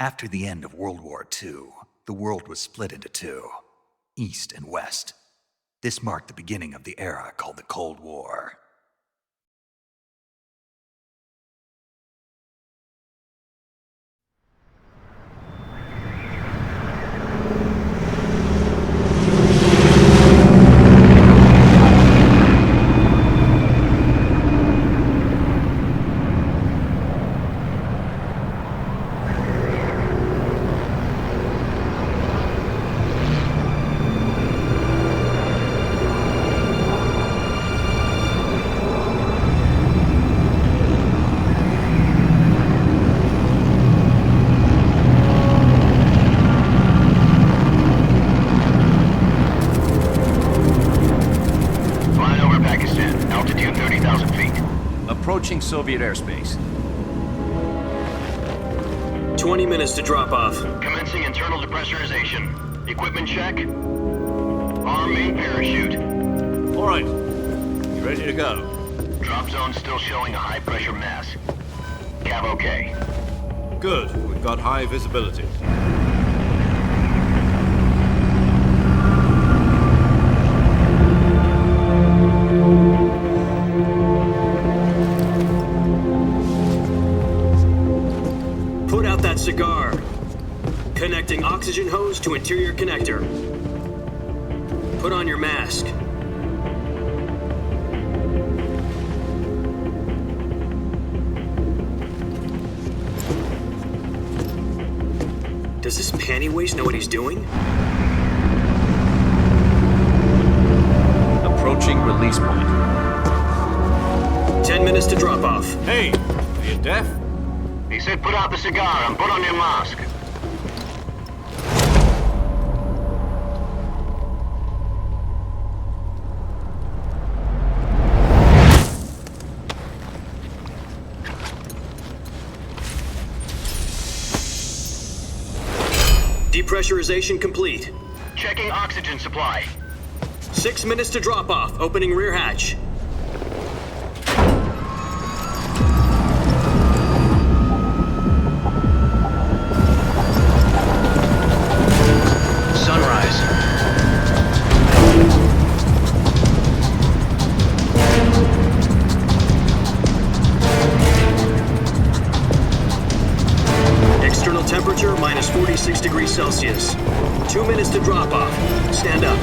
After the end of World War II, the world was split into two, East and West. This marked the beginning of the era called the Cold War. Approaching Soviet airspace. 20 minutes to drop off. Commencing internal depressurization. Equipment check. Arm main parachute. All right. You ready to go? Drop zone still showing a high pressure mass. Cav okay. Good. We've got high visibility. Put out that cigar. Connecting oxygen hose to interior connector. Put on your mask. Does this panty waste know what he's doing? Approaching release point. 10 minutes to drop off. Hey, are you deaf? He said put out the cigar and put on your mask. Depressurization complete. Checking oxygen supply. 6 minutes to drop off. Opening rear hatch. Sunrise. External temperature minus 46 degrees Celsius. 2 minutes to drop off. Stand up.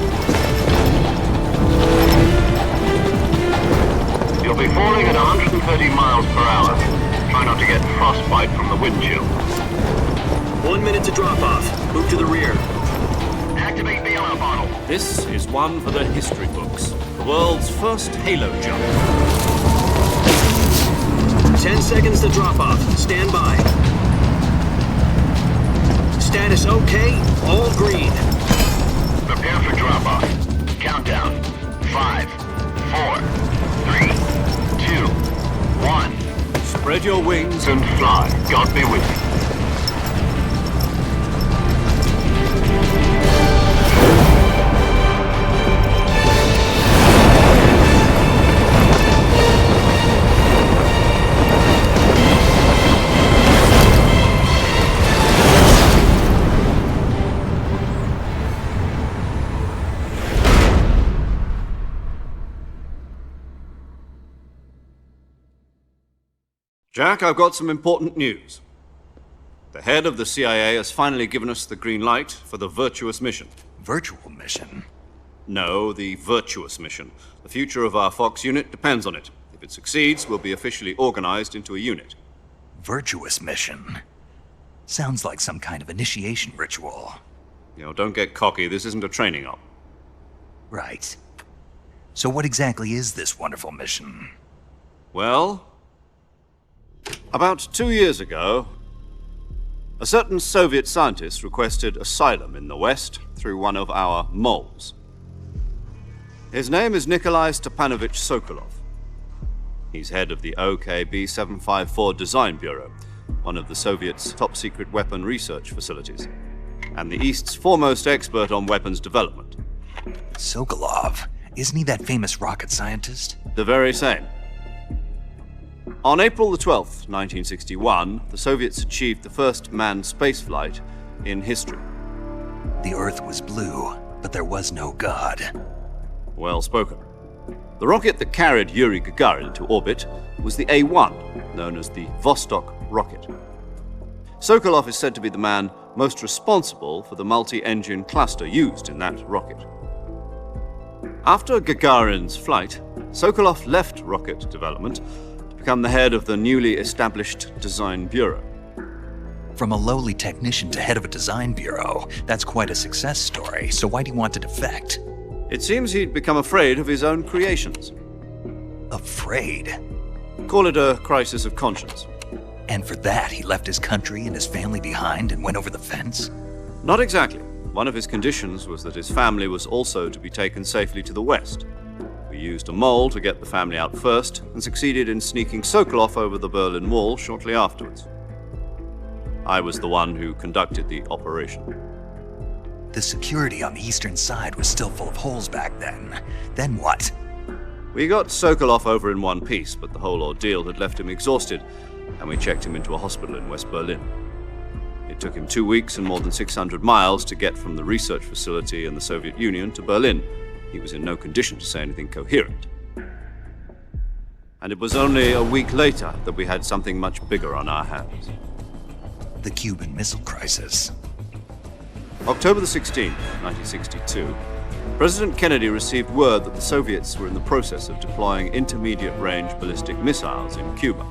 You'll be falling at 130 miles per hour. Try not to get frostbite from the wind chill. 1 minute to drop off. Move to the rear. Activate the air bottle. This is one for the history books. The world's first halo jump. 10 seconds to drop off. Stand by. Status okay. All green. Prepare for drop-off. Countdown. 5, 4, 3, 2, 1. Spread your wings And fly. God be with you. Jack, I've got some important news. The head of the CIA has finally given us the green light for the virtuous mission. Virtual mission? No, the virtuous mission. The future of our Fox unit depends on it. If it succeeds, we'll be officially organized into a unit. Virtuous mission? Sounds like some kind of initiation ritual. You know, don't get cocky. This isn't a training op. Right. So what exactly is this wonderful mission? Well, about 2 years ago, a certain Soviet scientist requested asylum in the West through one of our moles. His name is Nikolai Stepanovich Sokolov. He's head of the OKB-754 Design Bureau, one of the Soviets' top-secret weapon research facilities, and the East's foremost expert on weapons development. Sokolov? Isn't he that famous rocket scientist? The very same. On April the 12th, 1961, the Soviets achieved the first manned spaceflight in history. The Earth was blue, but there was no God. Well spoken. The rocket that carried Yuri Gagarin into orbit was the A-1, known as the Vostok rocket. Sokolov is said to be the man most responsible for the multi-engine cluster used in that rocket. After Gagarin's flight, Sokolov left rocket development to become the head of the newly established Design Bureau. From a lowly technician to head of a design bureau, that's quite a success story, so why'd he want to defect? It seems he'd become afraid of his own creations. Afraid? Call it a crisis of conscience. And for that, he left his country and his family behind and went over the fence? Not exactly. One of his conditions was that his family was also to be taken safely to the west. We used a mole to get the family out first and succeeded in sneaking Sokolov over the Berlin Wall shortly afterwards. I was the one who conducted the operation. The security on the eastern side was still full of holes back then. Then what? We got Sokolov over in one piece, but the whole ordeal had left him exhausted, and we checked him into a hospital in West Berlin. It took him 2 weeks and more than 600 miles to get from the research facility in the Soviet Union to Berlin. He was in no condition to say anything coherent. And it was only a week later that we had something much bigger on our hands. The Cuban Missile Crisis. October the 16th, 1962, President Kennedy received word that the Soviets were in the process of deploying intermediate-range ballistic missiles in Cuba.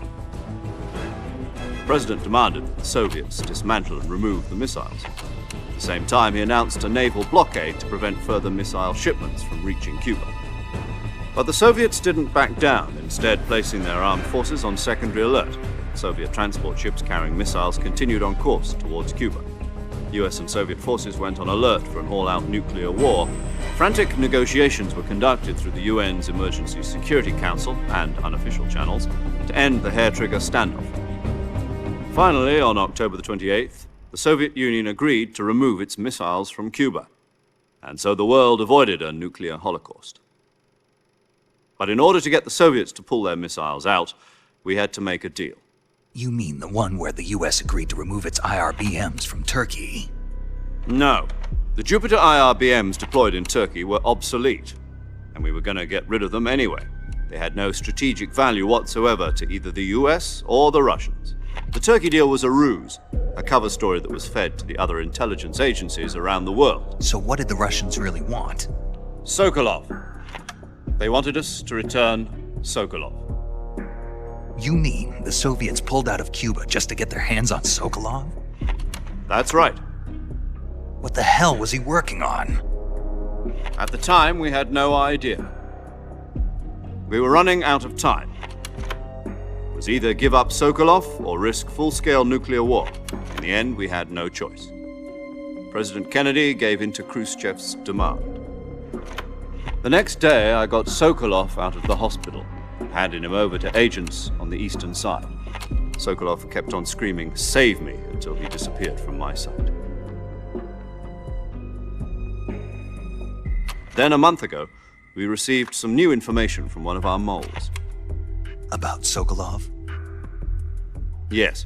The President demanded that the Soviets dismantle and remove the missiles. At the same time, he announced a naval blockade to prevent further missile shipments from reaching Cuba. But the Soviets didn't back down, instead placing their armed forces on secondary alert. Soviet transport ships carrying missiles continued on course towards Cuba. US and Soviet forces went on alert for an all-out nuclear war. Frantic negotiations were conducted through the UN's Emergency Security Council and unofficial channels to end the hair-trigger standoff. Finally, on October the 28th, the Soviet Union agreed to remove its missiles from Cuba, and so the world avoided a nuclear holocaust. But in order to get the Soviets to pull their missiles out, we had to make a deal. You mean the one where the US agreed to remove its IRBMs from Turkey? No. The Jupiter IRBMs deployed in Turkey were obsolete, and we were going to get rid of them anyway. They had no strategic value whatsoever to either the US or the Russians. The Turkey deal was a ruse, a cover story that was fed to the other intelligence agencies around the world. So what did the Russians really want? Sokolov. They wanted us to return Sokolov. You mean the Soviets pulled out of Cuba just to get their hands on Sokolov? That's right. What the hell was he working on? At the time, we had no idea. We were running out of time. It was either give up Sokolov or risk full-scale nuclear war. In the end, we had no choice. President Kennedy gave in to Khrushchev's demand. The next day, I got Sokolov out of the hospital, handing him over to agents on the eastern side. Sokolov kept on screaming, "Save me," until he disappeared from my sight. Then a month ago, we received some new information from one of our moles. About Sokolov? Yes.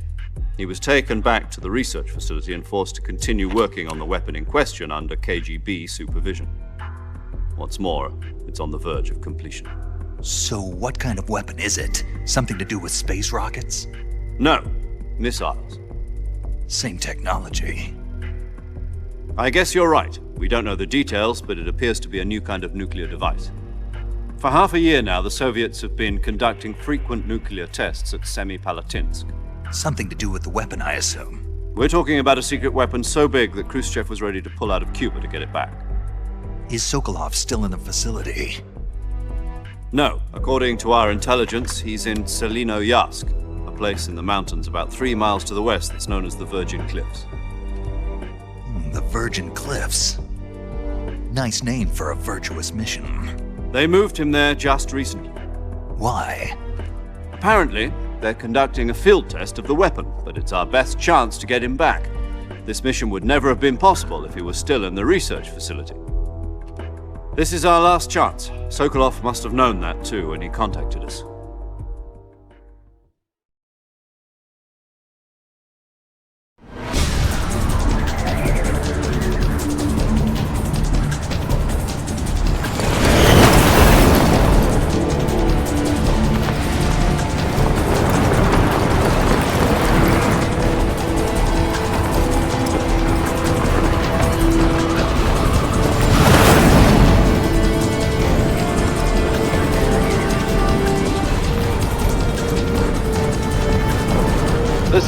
He was taken back to the research facility and forced to continue working on the weapon in question under KGB supervision. What's more, it's on the verge of completion. So what kind of weapon is it? Something to do with space rockets? No, missiles. Same technology. I guess you're right. We don't know the details, but it appears to be a new kind of nuclear device. For half a year now, the Soviets have been conducting frequent nuclear tests at Semipalatinsk. Something to do with the weapon, I assume. We're talking about a secret weapon so big that Khrushchev was ready to pull out of Cuba to get it back. Is Sokolov still in the facility? No. According to our intelligence, he's in Selinoyarsk, a place in the mountains about 3 miles to the west that's known as the Virgin Cliffs. The Virgin Cliffs. Nice name for a virtuous mission. They moved him there just recently. Why? Apparently, they're conducting a field test of the weapon, but it's our best chance to get him back. This mission would never have been possible if he was still in the research facility. This is our last chance. Sokolov must have known that too when he contacted us.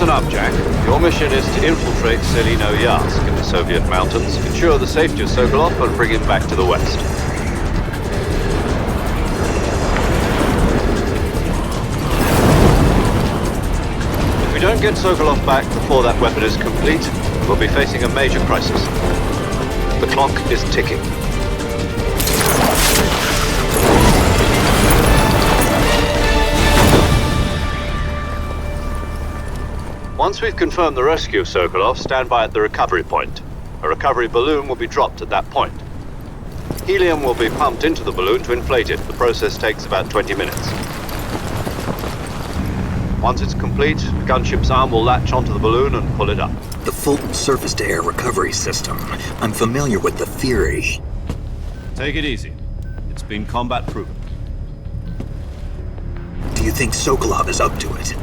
Listen up, Jack. Your mission is to infiltrate Selino-Yask in the Soviet mountains, ensure the safety of Sokolov, and bring him back to the west. If we don't get Sokolov back before that weapon is complete, we'll be facing a major crisis. The clock is ticking. Once we've confirmed the rescue of Sokolov, stand by at the recovery point. A recovery balloon will be dropped at that point. Helium will be pumped into the balloon to inflate it. The process takes about 20 minutes. Once it's complete, the gunship's arm will latch onto the balloon and pull it up. The Fulton surface-to-air recovery system. I'm familiar with the theory. Take it easy. It's been combat proven. Do you think Sokolov is up to it?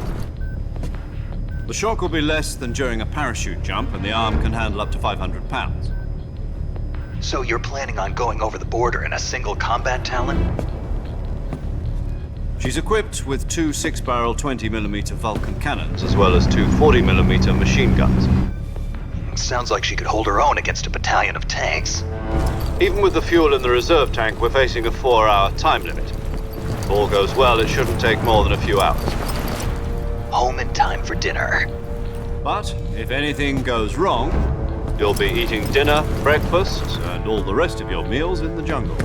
The shock will be less than during a parachute jump, and the arm can handle up to 500 pounds. So you're planning on going over the border in a single combat Talon? She's equipped with two 6-barrel 20mm Vulcan cannons, as well as two 40mm machine guns. Sounds like she could hold her own against a battalion of tanks. Even with the fuel in the reserve tank, we're facing a 4-hour time limit. If all goes well, it shouldn't take more than a few hours. Home in time for dinner. But if anything goes wrong, you'll be eating dinner, breakfast, and all the rest of your meals in the jungle.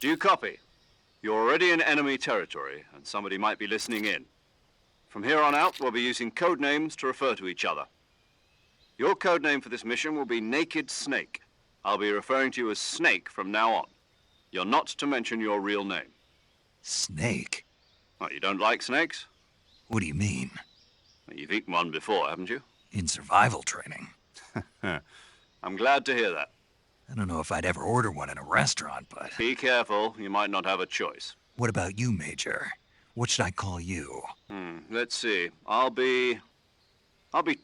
Do you copy? You're already in enemy territory, and somebody might be listening in. From here on out, we'll be using code names to refer to each other. Your code name for this mission will be Naked Snake. I'll be referring to you as Snake from now on. You're not to mention your real name. Snake? What, you don't like snakes? What do you mean? Well, you've eaten one before, haven't you? In survival training. I'm glad to hear that. I don't know if I'd ever order one in a restaurant, but... Be careful, you might not have a choice. What about you, Major? What should I call you? Let's see. I'll be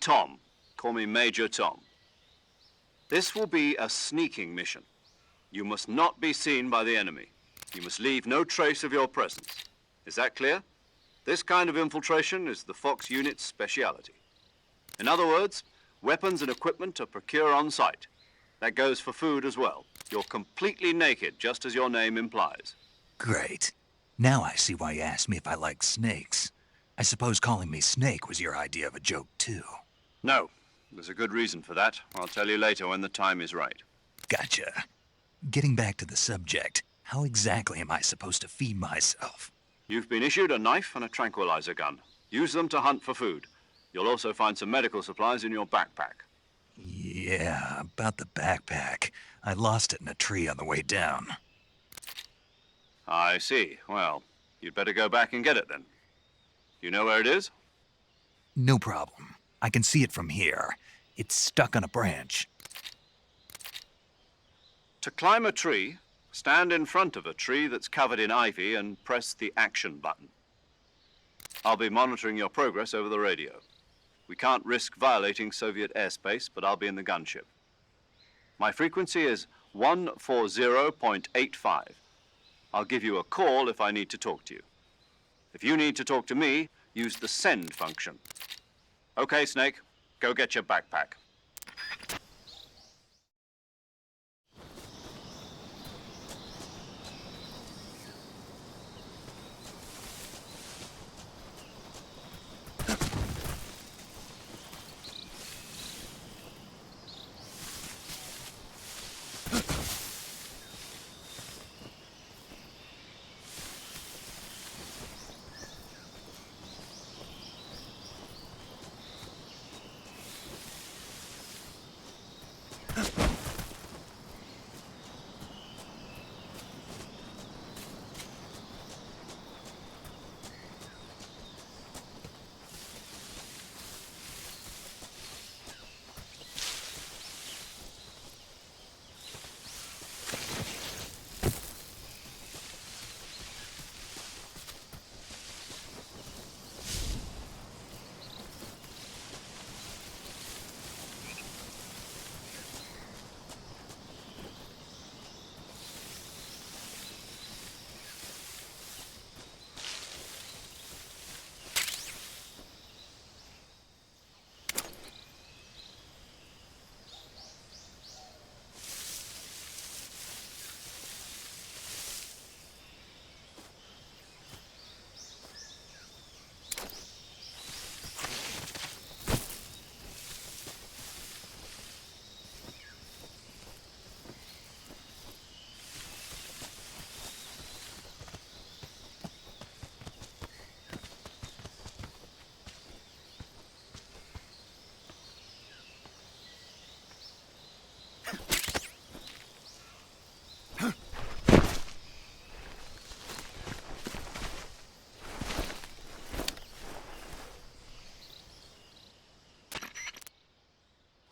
Tom. Call me Major Tom. This will be a sneaking mission. You must not be seen by the enemy. You must leave no trace of your presence. Is that clear? This kind of infiltration is the Fox unit's speciality. In other words, weapons and equipment are procured on site. That goes for food as well. You're completely naked, just as your name implies. Great. Now I see why you asked me if I like snakes. I suppose calling me Snake was your idea of a joke, too. No. There's a good reason for that. I'll tell you later when the time is right. Gotcha. Getting back to the subject, how exactly am I supposed to feed myself? You've been issued a knife and a tranquilizer gun. Use them to hunt for food. You'll also find some medical supplies in your backpack. Yeah, about the backpack. I lost it in a tree on the way down. I see. Well, you'd better go back and get it then. You know where it is? No problem. I can see it from here. It's stuck on a branch. To climb a tree, stand in front of a tree that's covered in ivy and press the action button. I'll be monitoring your progress over the radio. We can't risk violating Soviet airspace, but I'll be in the gunship. My frequency is 140.85. I'll give you a call if I need to talk to you. If you need to talk to me, use the send function. Okay, Snake, go get your backpack.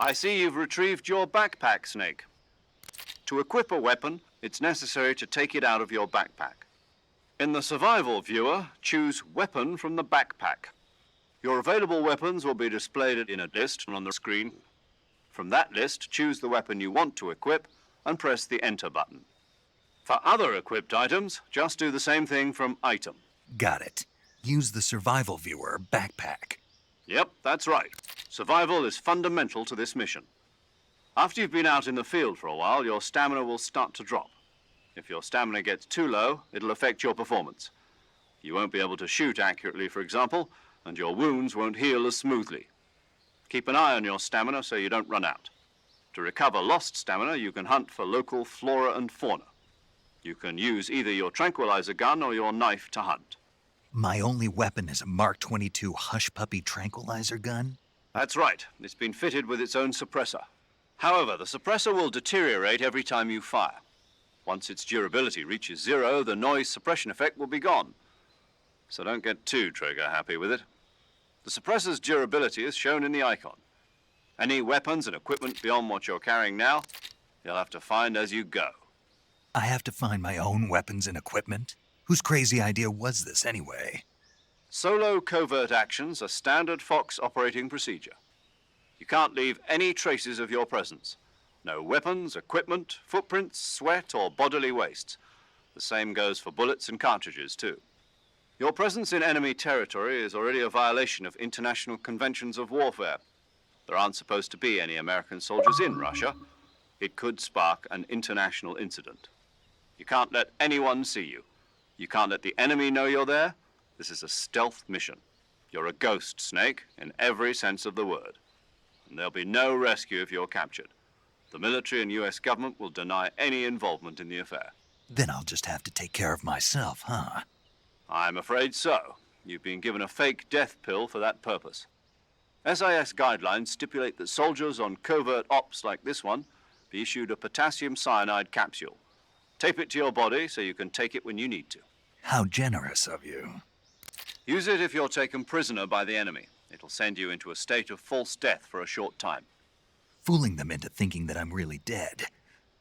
I see you've retrieved your backpack, Snake. To equip a weapon, it's necessary to take it out of your backpack. In the survival viewer, choose Weapon from the backpack. Your available weapons will be displayed in a list on the screen. From that list, choose the weapon you want to equip and press the Enter button. For other equipped items, just do the same thing from Item. Got it. Use the survival viewer backpack. Yep, that's right. Survival is fundamental to this mission. After you've been out in the field for a while, your stamina will start to drop. If your stamina gets too low, it'll affect your performance. You won't be able to shoot accurately, for example, and your wounds won't heal as smoothly. Keep an eye on your stamina so you don't run out. To recover lost stamina, you can hunt for local flora and fauna. You can use either your tranquilizer gun or your knife to hunt. My only weapon is a Mark 22 Hush Puppy tranquilizer gun? That's right. It's been fitted with its own suppressor. However, the suppressor will deteriorate every time you fire. Once its durability reaches 0, the noise suppression effect will be gone. So don't get too trigger happy with it. The suppressor's durability is shown in the icon. Any weapons and equipment beyond what you're carrying now, you'll have to find as you go. I have to find my own weapons and equipment? Whose crazy idea was this anyway? Solo covert actions are standard Fox operating procedure. You can't leave any traces of your presence. No weapons, equipment, footprints, sweat, or bodily wastes. The same goes for bullets and cartridges, too. Your presence in enemy territory is already a violation of international conventions of warfare. There aren't supposed to be any American soldiers in Russia. It could spark an international incident. You can't let anyone see you. You can't let the enemy know you're there. This is a stealth mission. You're a ghost, Snake, in every sense of the word. And there'll be no rescue if you're captured. The military and U.S. government will deny any involvement in the affair. Then I'll just have to take care of myself, huh? I'm afraid so. You've been given a fake death pill for that purpose. SIS guidelines stipulate that soldiers on covert ops like this one be issued a potassium cyanide capsule. Tape it to your body so you can take it when you need to. How generous of you. Use it if you're taken prisoner by the enemy. It'll send you into a state of false death for a short time. Fooling them into thinking that I'm really dead.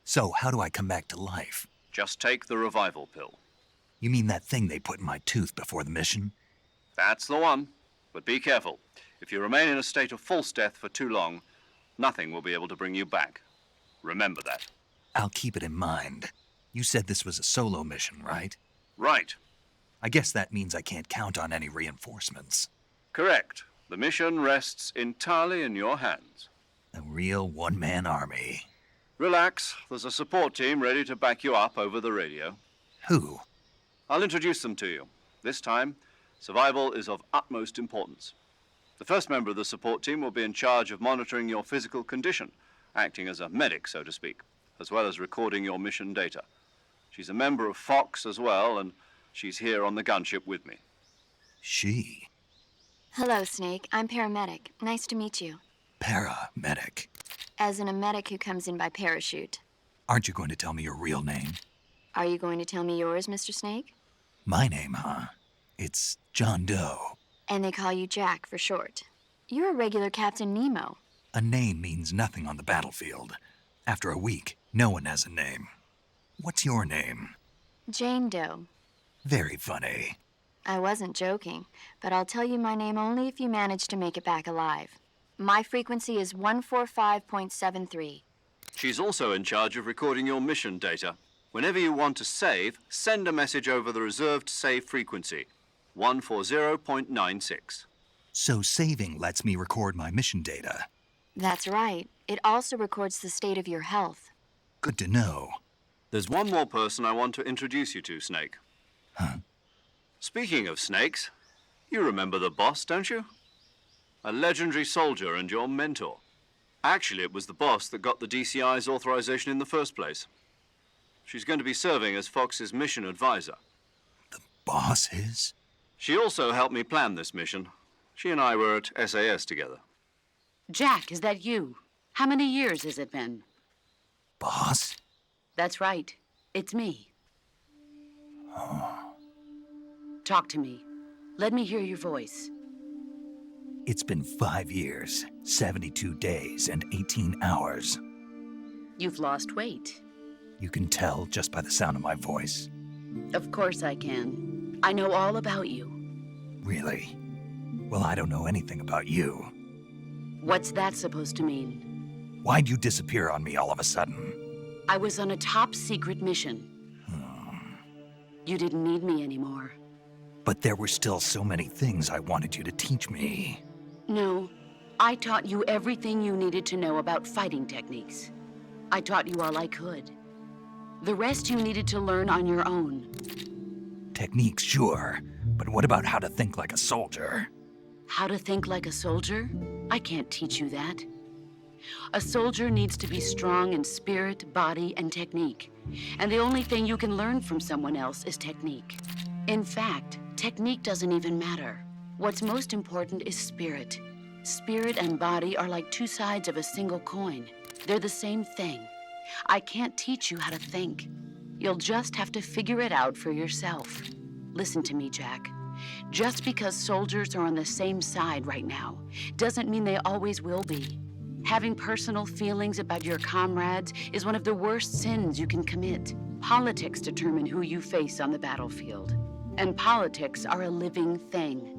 So, how do I come back to life? Just take the revival pill. You mean that thing they put in my tooth before the mission? That's the one. But be careful. If you remain in a state of false death for too long, nothing will be able to bring you back. Remember that. I'll keep it in mind. You said this was a solo mission, right? Right. I guess that means I can't count on any reinforcements. Correct. The mission rests entirely in your hands. A real one-man army. Relax. There's a support team ready to back you up over the radio. Who? I'll introduce them to you. This time, survival is of utmost importance. The first member of the support team will be in charge of monitoring your physical condition, acting as a medic, so to speak, as well as recording your mission data. She's a member of Fox as well, and she's here on the gunship with me. She? Hello, Snake. I'm paramedic. Nice to meet you. Paramedic. As in a medic who comes in by parachute. Aren't you going to tell me your real name? Are you going to tell me yours, Mr. Snake? My name, huh? It's John Doe. And they call you Jack for short. You're a regular Captain Nemo. A name means nothing on the battlefield. After a week, no one has a name. What's your name? Jane Doe. Very funny. I wasn't joking, but I'll tell you my name only if you manage to make it back alive. My frequency is 145.73. She's also in charge of recording your mission data. Whenever you want to save, send a message over the reserved save frequency, 140.96. So saving lets me record my mission data. That's right. It also records the state of your health. Good to know. There's one more person I want to introduce you to, Snake. Huh? Speaking of snakes, you remember the boss, don't you? A legendary soldier and your mentor. Actually, it was the boss that got the DCI's authorization in the first place. She's going to be serving as Fox's mission advisor. The boss is? She also helped me plan this mission. She and I were at SAS together. Jack, is that you? How many years has it been? Boss? That's right. It's me. Talk to me. Let me hear your voice. It's been 5 years, 72 days, and 18 hours. You've lost weight. You can tell just by the sound of my voice. Of course I can. I know all about you. Really? Well, I don't know anything about you. What's that supposed to mean? Why'd you disappear on me all of a sudden? I was on a top secret mission. You didn't need me anymore. But there were still so many things I wanted you to teach me. No, I taught you everything you needed to know about fighting techniques. I taught you all I could. The rest you needed to learn on your own. Techniques, sure. But what about how to think like a soldier? How to think like a soldier? I can't teach you that. A soldier needs to be strong in spirit, body, and technique. And the only thing you can learn from someone else is technique. In fact, technique doesn't even matter. What's most important is spirit. Spirit and body are like two sides of a single coin. They're the same thing. I can't teach you how to think. You'll just have to figure it out for yourself. Listen to me, Jack. Just because soldiers are on the same side right now doesn't mean they always will be. Having personal feelings about your comrades is one of the worst sins you can commit. Politics determine who you face on the battlefield. And politics are a living thing.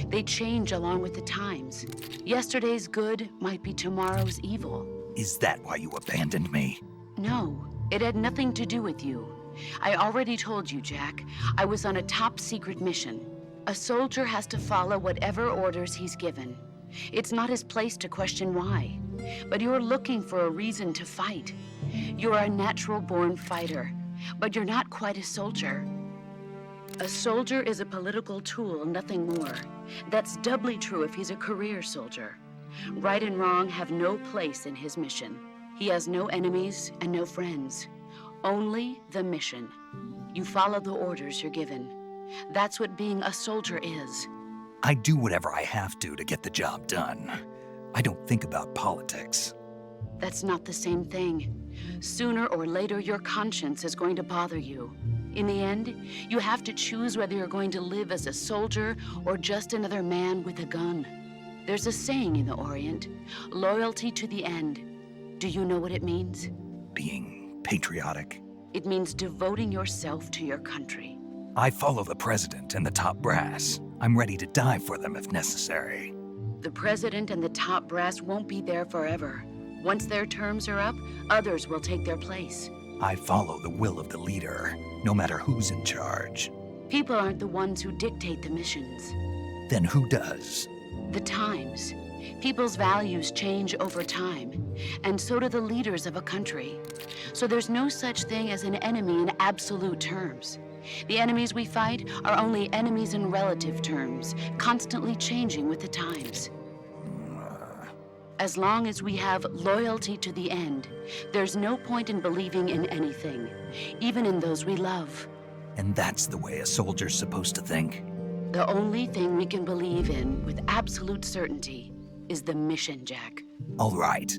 They change along with the times. Yesterday's good might be tomorrow's evil. Is that why you abandoned me? No, it had nothing to do with you. I already told you, Jack. I was on a top secret mission. A soldier has to follow whatever orders he's given. It's not his place to question why. But you're looking for a reason to fight. You're a natural-born fighter, but you're not quite a soldier. A soldier is a political tool, nothing more. That's doubly true if he's a career soldier. Right and wrong have no place in his mission. He has no enemies and no friends. Only the mission. You follow the orders you're given. That's what being a soldier is. I do whatever I have to get the job done. I don't think about politics. That's not the same thing. Sooner or later, your conscience is going to bother you. In the end, you have to choose whether you're going to live as a soldier or just another man with a gun. There's a saying in the Orient, loyalty to the end. Do you know what it means? Being Patriotic. It means devoting yourself to your country. I follow the president and the top brass. I'm ready to die for them if necessary. The president and the top brass won't be there forever. Once their terms are up, others will take their place. I follow the will of the leader, no matter who's in charge. People aren't the ones who dictate the missions. Then who does? The times. People's values change over time, and so do the leaders of a country. So there's no such thing as an enemy in absolute terms. The enemies we fight are only enemies in relative terms, constantly changing with the times. As long as we have loyalty to the end, there's no point in believing in anything, even in those we love. And that's the way a soldier's supposed to think? The only thing we can believe in with absolute certainty is the mission, Jack. All right,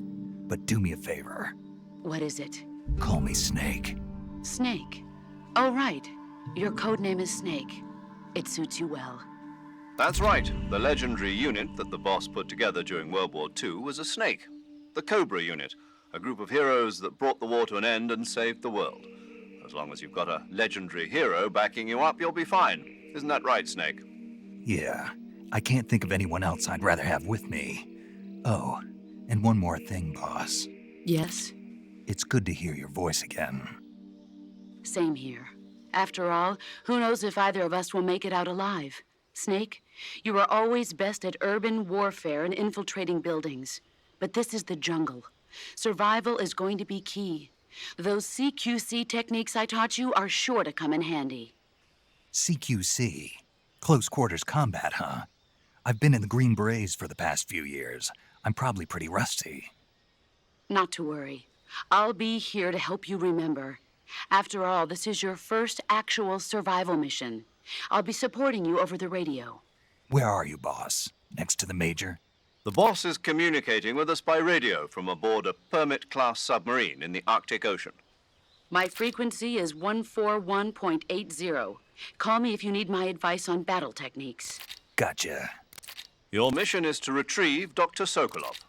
but do me a favor. What is it? Call me Snake. Snake. Oh, right. Your code name is Snake. It suits you well. That's right. The legendary unit that the boss put together during World War II was a snake. The Cobra unit, a group of heroes that brought the war to an end and saved the world. As long as you've got a legendary hero backing you up, you'll be fine. Isn't that right, Snake? Yeah, I can't think of anyone else I'd rather have with me. Oh, and one more thing, boss. Yes? It's good to hear your voice again. Same here. After all, who knows if either of us will make it out alive? Snake, you are always best at urban warfare and infiltrating buildings. But this is the jungle. Survival is going to be key. Those CQC techniques I taught you are sure to come in handy. CQC? Close quarters combat, huh? I've been in the Green Berets for the past few years. I'm probably pretty rusty. Not to worry. I'll be here to help you remember. After all, this is your first actual survival mission. I'll be supporting you over the radio. Where are you, boss? Next to the Major? The boss is communicating with us by radio from aboard a Permit-class submarine in the Arctic Ocean. My frequency is 141.80. Call me if you need my advice on battle techniques. Gotcha. Your mission is to retrieve Dr. Sokolov.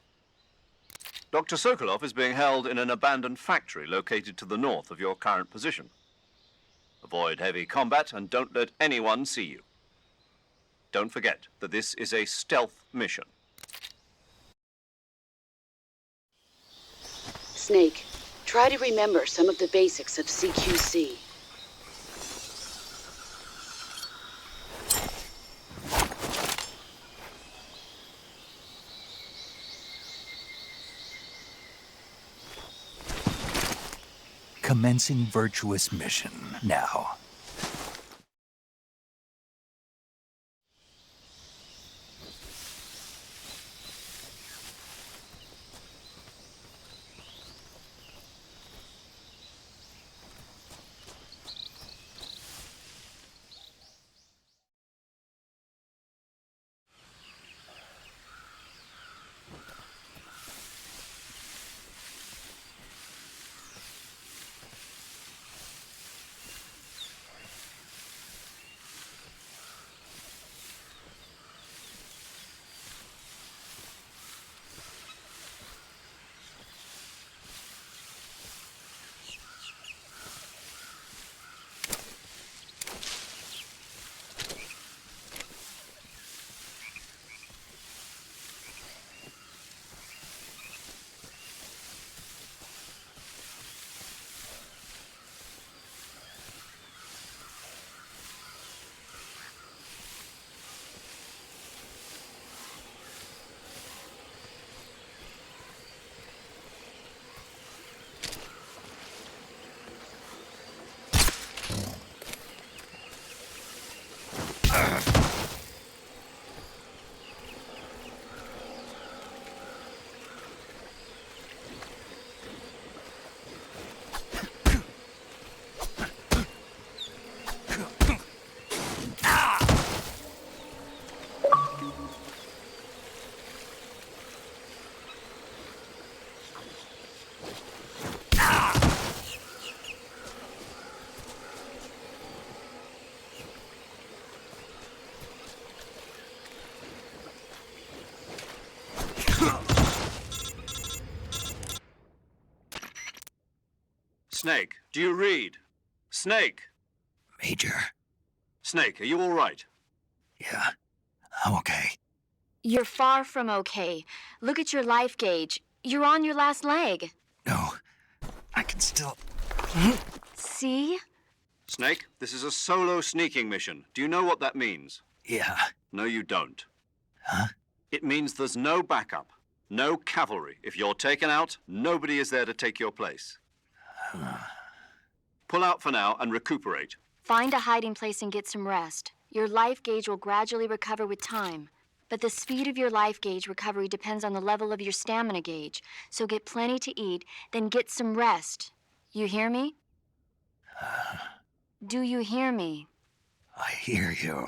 Dr. Sokolov is being held in an abandoned factory located to the north of your current position. Avoid heavy combat and don't let anyone see you. Don't forget that this is a stealth mission. Snake, try to remember some of the basics of CQC. Commencing virtuous mission now. Snake, do you read? Snake! Major. Snake, are you all right? Yeah, I'm okay. You're far from okay. Look at your life gauge. You're on your last leg. No, I can still... See? Snake, this is a solo sneaking mission. Do you know what that means? Yeah. No, you don't. Huh? It means there's no backup, no cavalry. If you're taken out, nobody is there to take your place. Pull out for now and recuperate. Find a hiding place and get some rest. Your life gauge will gradually recover with time. But the speed of your life gauge recovery depends on the level of your stamina gauge. So get plenty to eat, then get some rest. You hear me? Do you hear me? I hear you.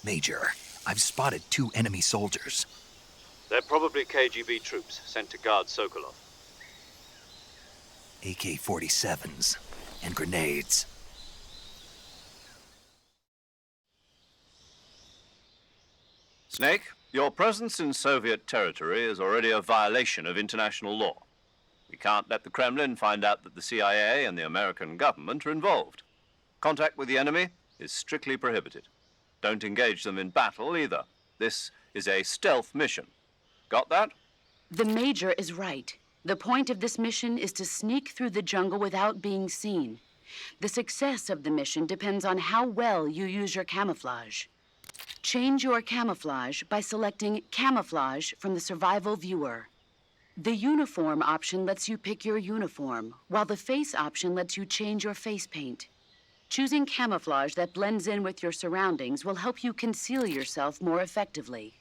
Major, I've spotted 2 enemy soldiers. They're probably KGB troops sent to guard Sokolov. AK-47s and grenades. Snake, your presence in Soviet territory is already a violation of international law. We can't let the Kremlin find out that the CIA and the American government are involved. Contact with the enemy is strictly prohibited. Don't engage them in battle either. This is a stealth mission. Got that? The Major is right. The point of this mission is to sneak through the jungle without being seen. The success of the mission depends on how well you use your camouflage. Change your camouflage by selecting Camouflage from the Survival Viewer. The Uniform option lets you pick your uniform, while the Face option lets you change your face paint. Choosing camouflage that blends in with your surroundings will help you conceal yourself more effectively.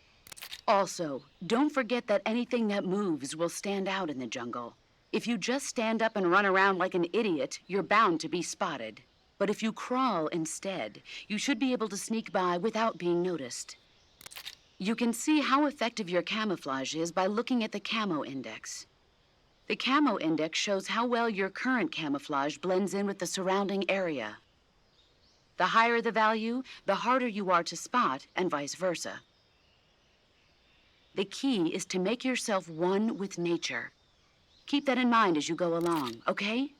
Also, don't forget that anything that moves will stand out in the jungle. If you just stand up and run around like an idiot, you're bound to be spotted. But if you crawl instead, you should be able to sneak by without being noticed. You can see how effective your camouflage is by looking at the Camo Index. The Camo Index shows how well your current camouflage blends in with the surrounding area. The higher the value, the harder you are to spot, and vice versa. The key is to make yourself one with nature. Keep that in mind as you go along, okay?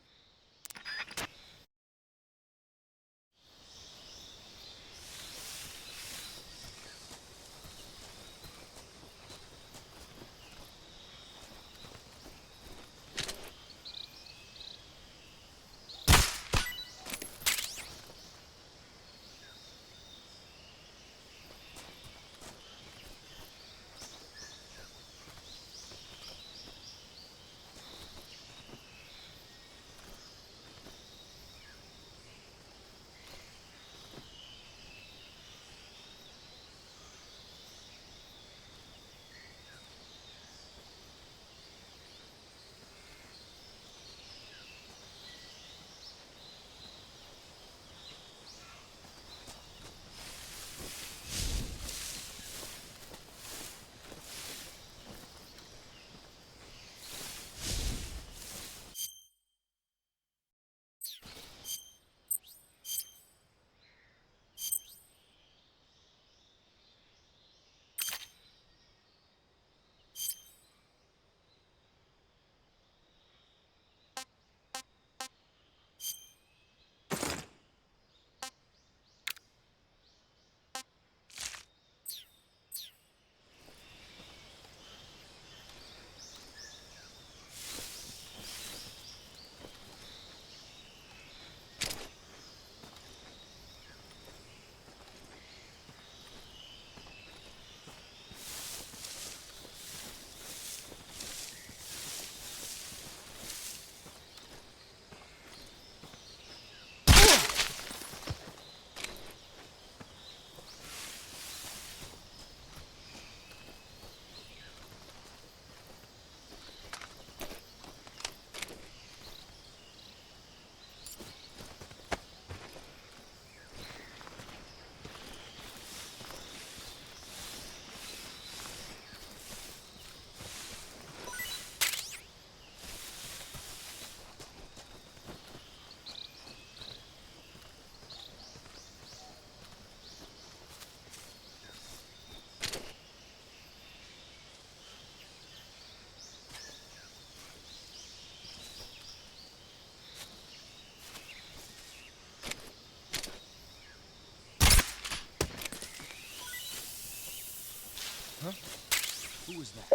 Who was that?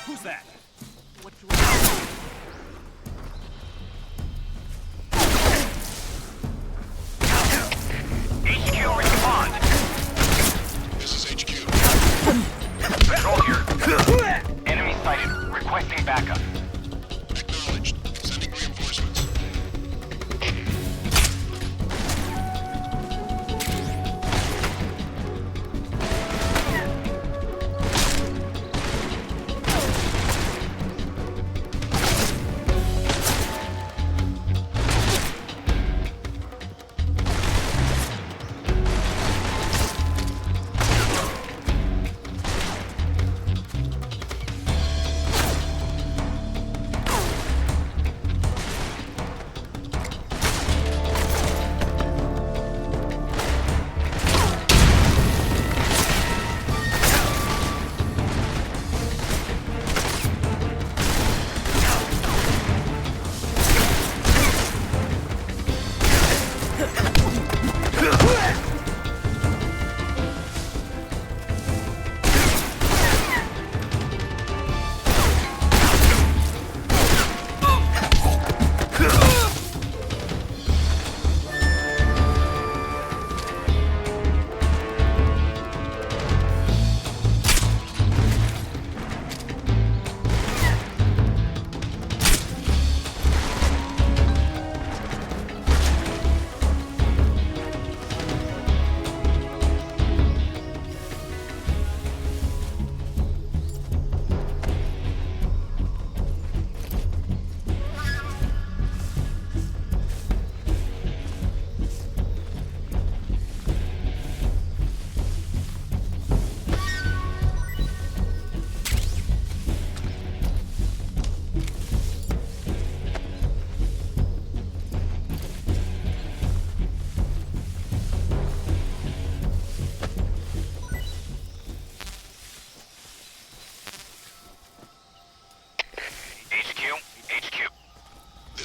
Who's that? What do I... HQ, respond. This is HQ. Control here. Enemy sighted. Requesting backup. Acknowledged. Sending reinforcements.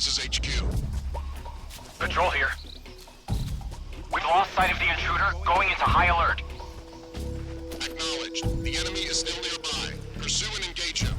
This is HQ. Patrol here. We've lost sight of the intruder, going into high alert. Acknowledged. The enemy is still nearby. Pursue and engage him.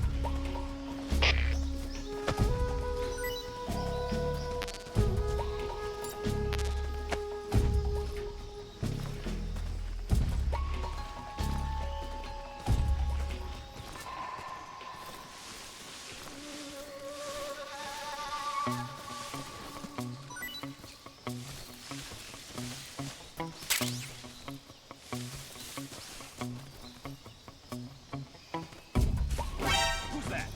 Who's that?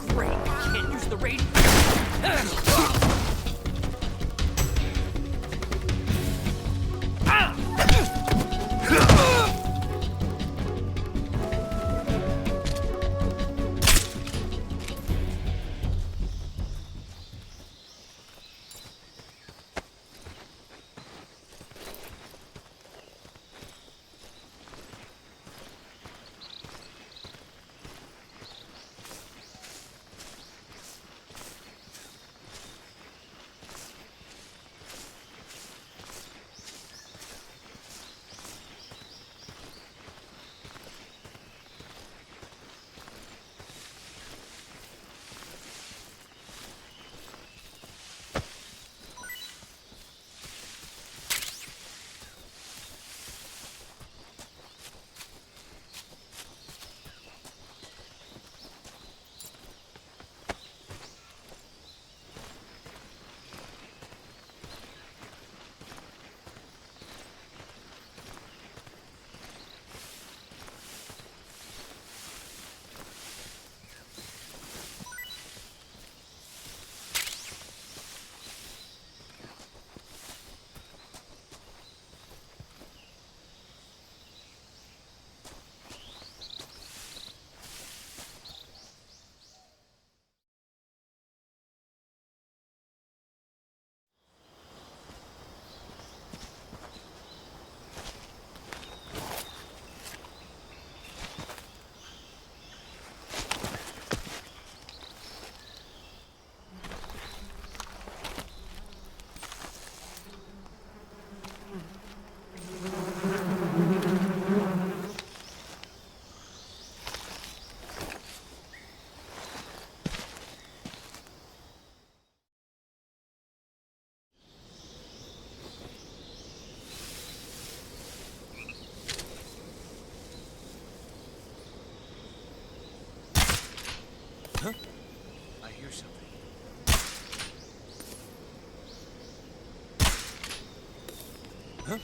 Great. Can't use the radio. Huh? I hear something. Huh?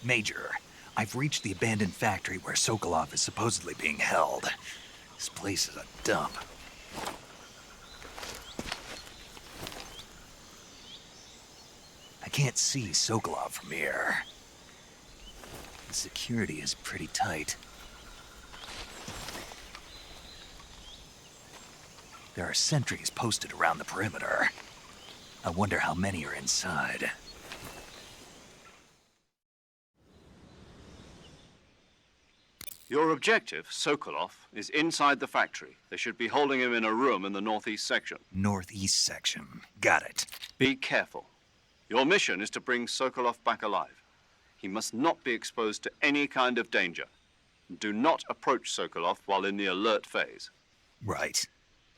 Major, I've reached the abandoned factory where Sokolov is supposedly being held. This place is a dump. I can't see Sokolov from here. The security is pretty tight. There are sentries posted around the perimeter. I wonder how many are inside. Your objective, Sokolov, is inside the factory. They should be holding him in a room in the northeast section. Northeast section. Got it. Be careful. Your mission is to bring Sokolov back alive. He must not be exposed to any kind of danger. Do not approach Sokolov while in the alert phase. Right.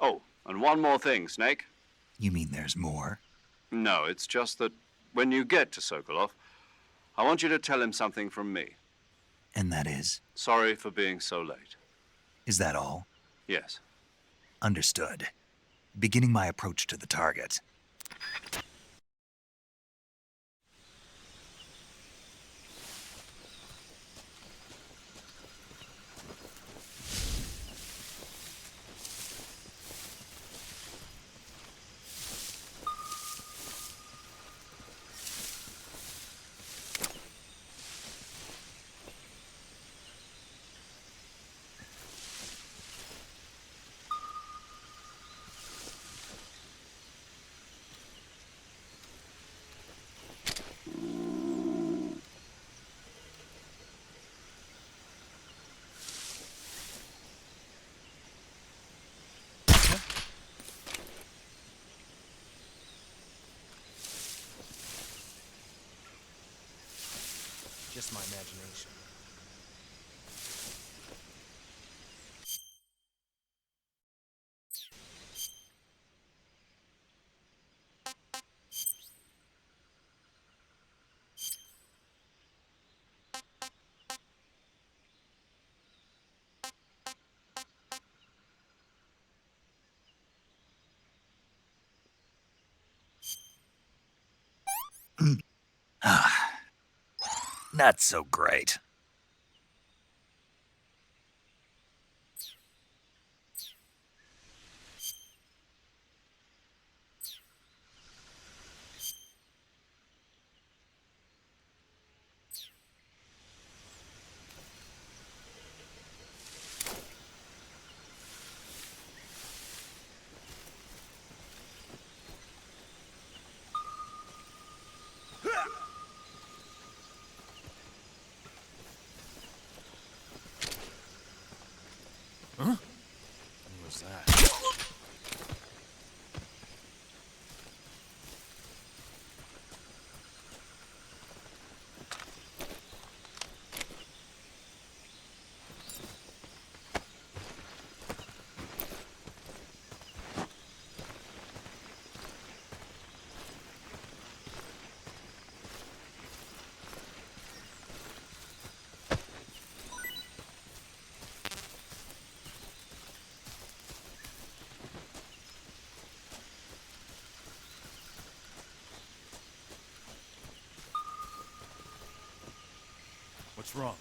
Oh, and one more thing, Snake. You mean there's more? No, it's just that when you get to Sokolov, I want you to tell him something from me. And that is? Sorry for being so late. Is that all? Yes. Understood. Beginning my approach to the target. Just my imagination. Not so great. Huh? What was that? What's wrong?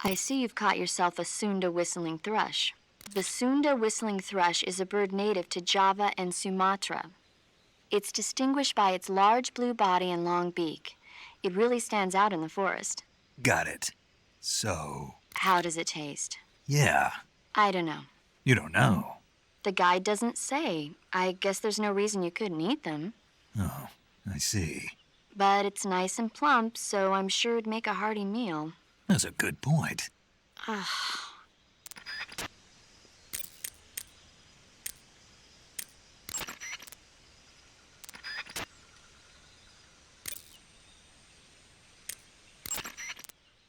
I see you've caught yourself a Sunda whistling thrush. The Sunda whistling thrush is a bird native to Java and Sumatra. It's distinguished by its large blue body and long beak. It really stands out in the forest. Got it. So, How does it taste? yeah. I don't know. You don't know. The guide doesn't say. I guess there's no reason you couldn't eat them. Oh, I see. But it's nice and plump, so I'm sure it'd make a hearty meal. That's a good point.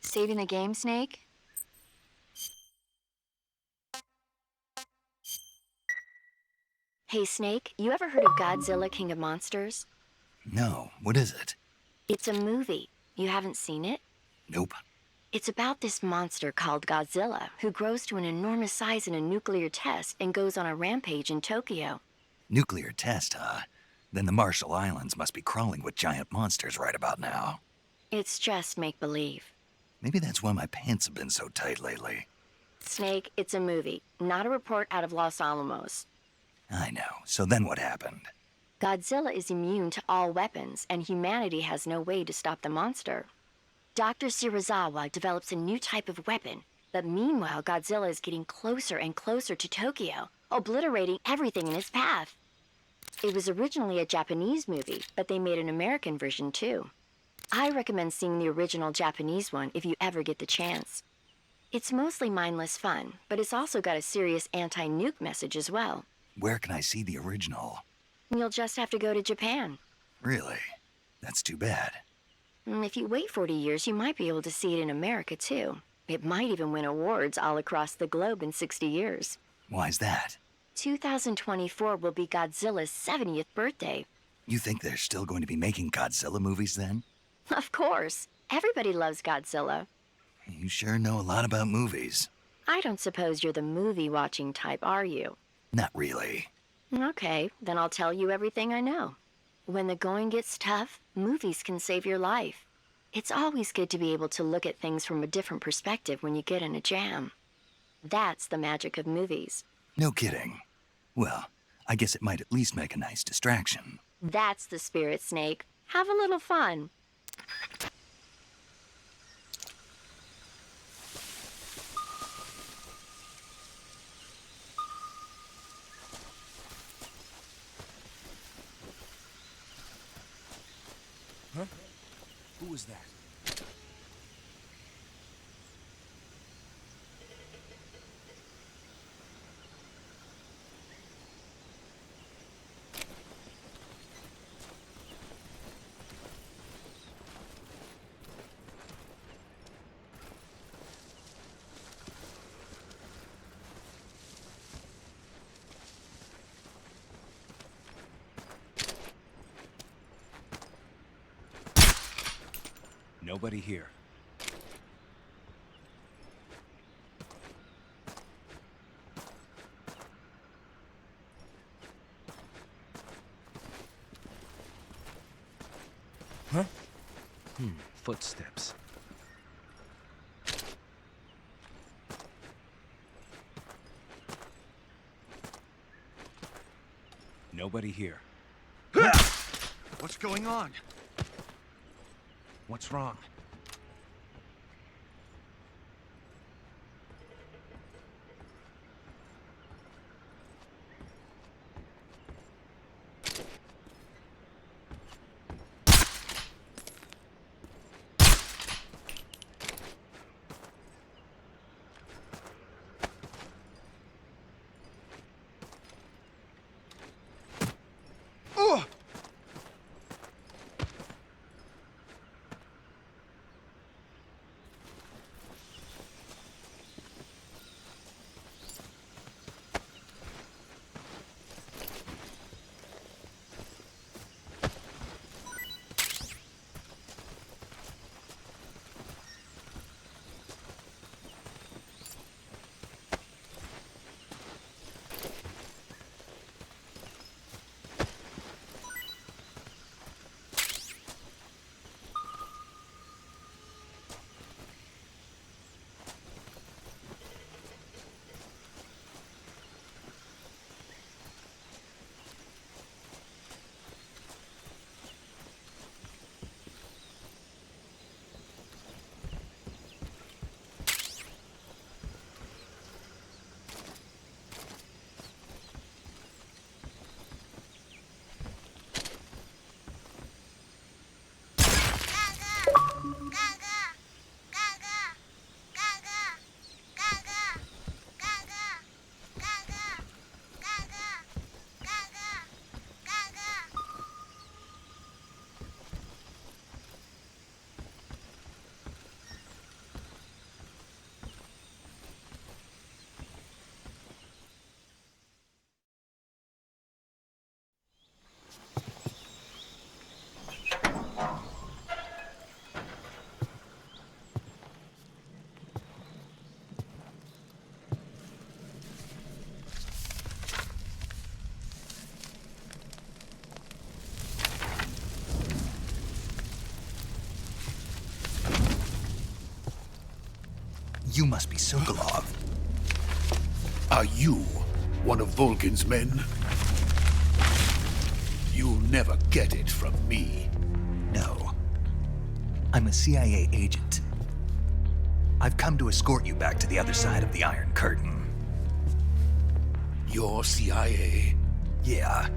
Saving the game, Snake? Hey, Snake, you ever heard of Godzilla, King of Monsters? No, what is it? It's a movie. You haven't seen it? Nope. It's about this monster called Godzilla, who grows to an enormous size in a nuclear test and goes on a rampage in Tokyo. Nuclear test, huh? Then the Marshall Islands must be crawling with giant monsters right about now. It's just make-believe. Maybe that's why my pants have been so tight lately. Snake, it's a movie, not a report out of Los Alamos. I know. So then what happened? Godzilla is immune to all weapons, and humanity has no way to stop the monster. Dr. Shirazawa develops a new type of weapon, but meanwhile Godzilla is getting closer and closer to Tokyo, obliterating everything in his path. It was originally a Japanese movie, but they made an American version too. I recommend seeing the original Japanese one if you ever get the chance. It's mostly mindless fun, but it's also got a serious anti-nuke message as well. Where can I see the original? You'll just have to go to Japan. Really? That's too bad. If you wait 40 years, you might be able to see it in America too. It might even win awards all across the globe in 60 years. Why's that? 2024 will be Godzilla's 70th birthday. You think they're still going to be making Godzilla movies then? Of course. Everybody loves Godzilla. You sure know a lot about movies. I don't suppose you're the movie-watching type, are you? Not really. Okay, then I'll tell you everything I know. When the going gets tough, movies can save your life. It's always good to be able to look at things from a different perspective when you get in a jam. That's the magic of movies. No kidding. Well, I guess it might at least make a nice distraction. That's the spirit, Snake. Have a little fun. Huh? Who was that? Nobody here. Huh? Footsteps. Nobody here. What's going on? What's wrong? You must be Sokolov. Are you one of Volgin's men? You'll never get it from me. No. I'm a CIA agent. I've come to escort you back to the other side of the Iron Curtain. You're CIA? Yeah.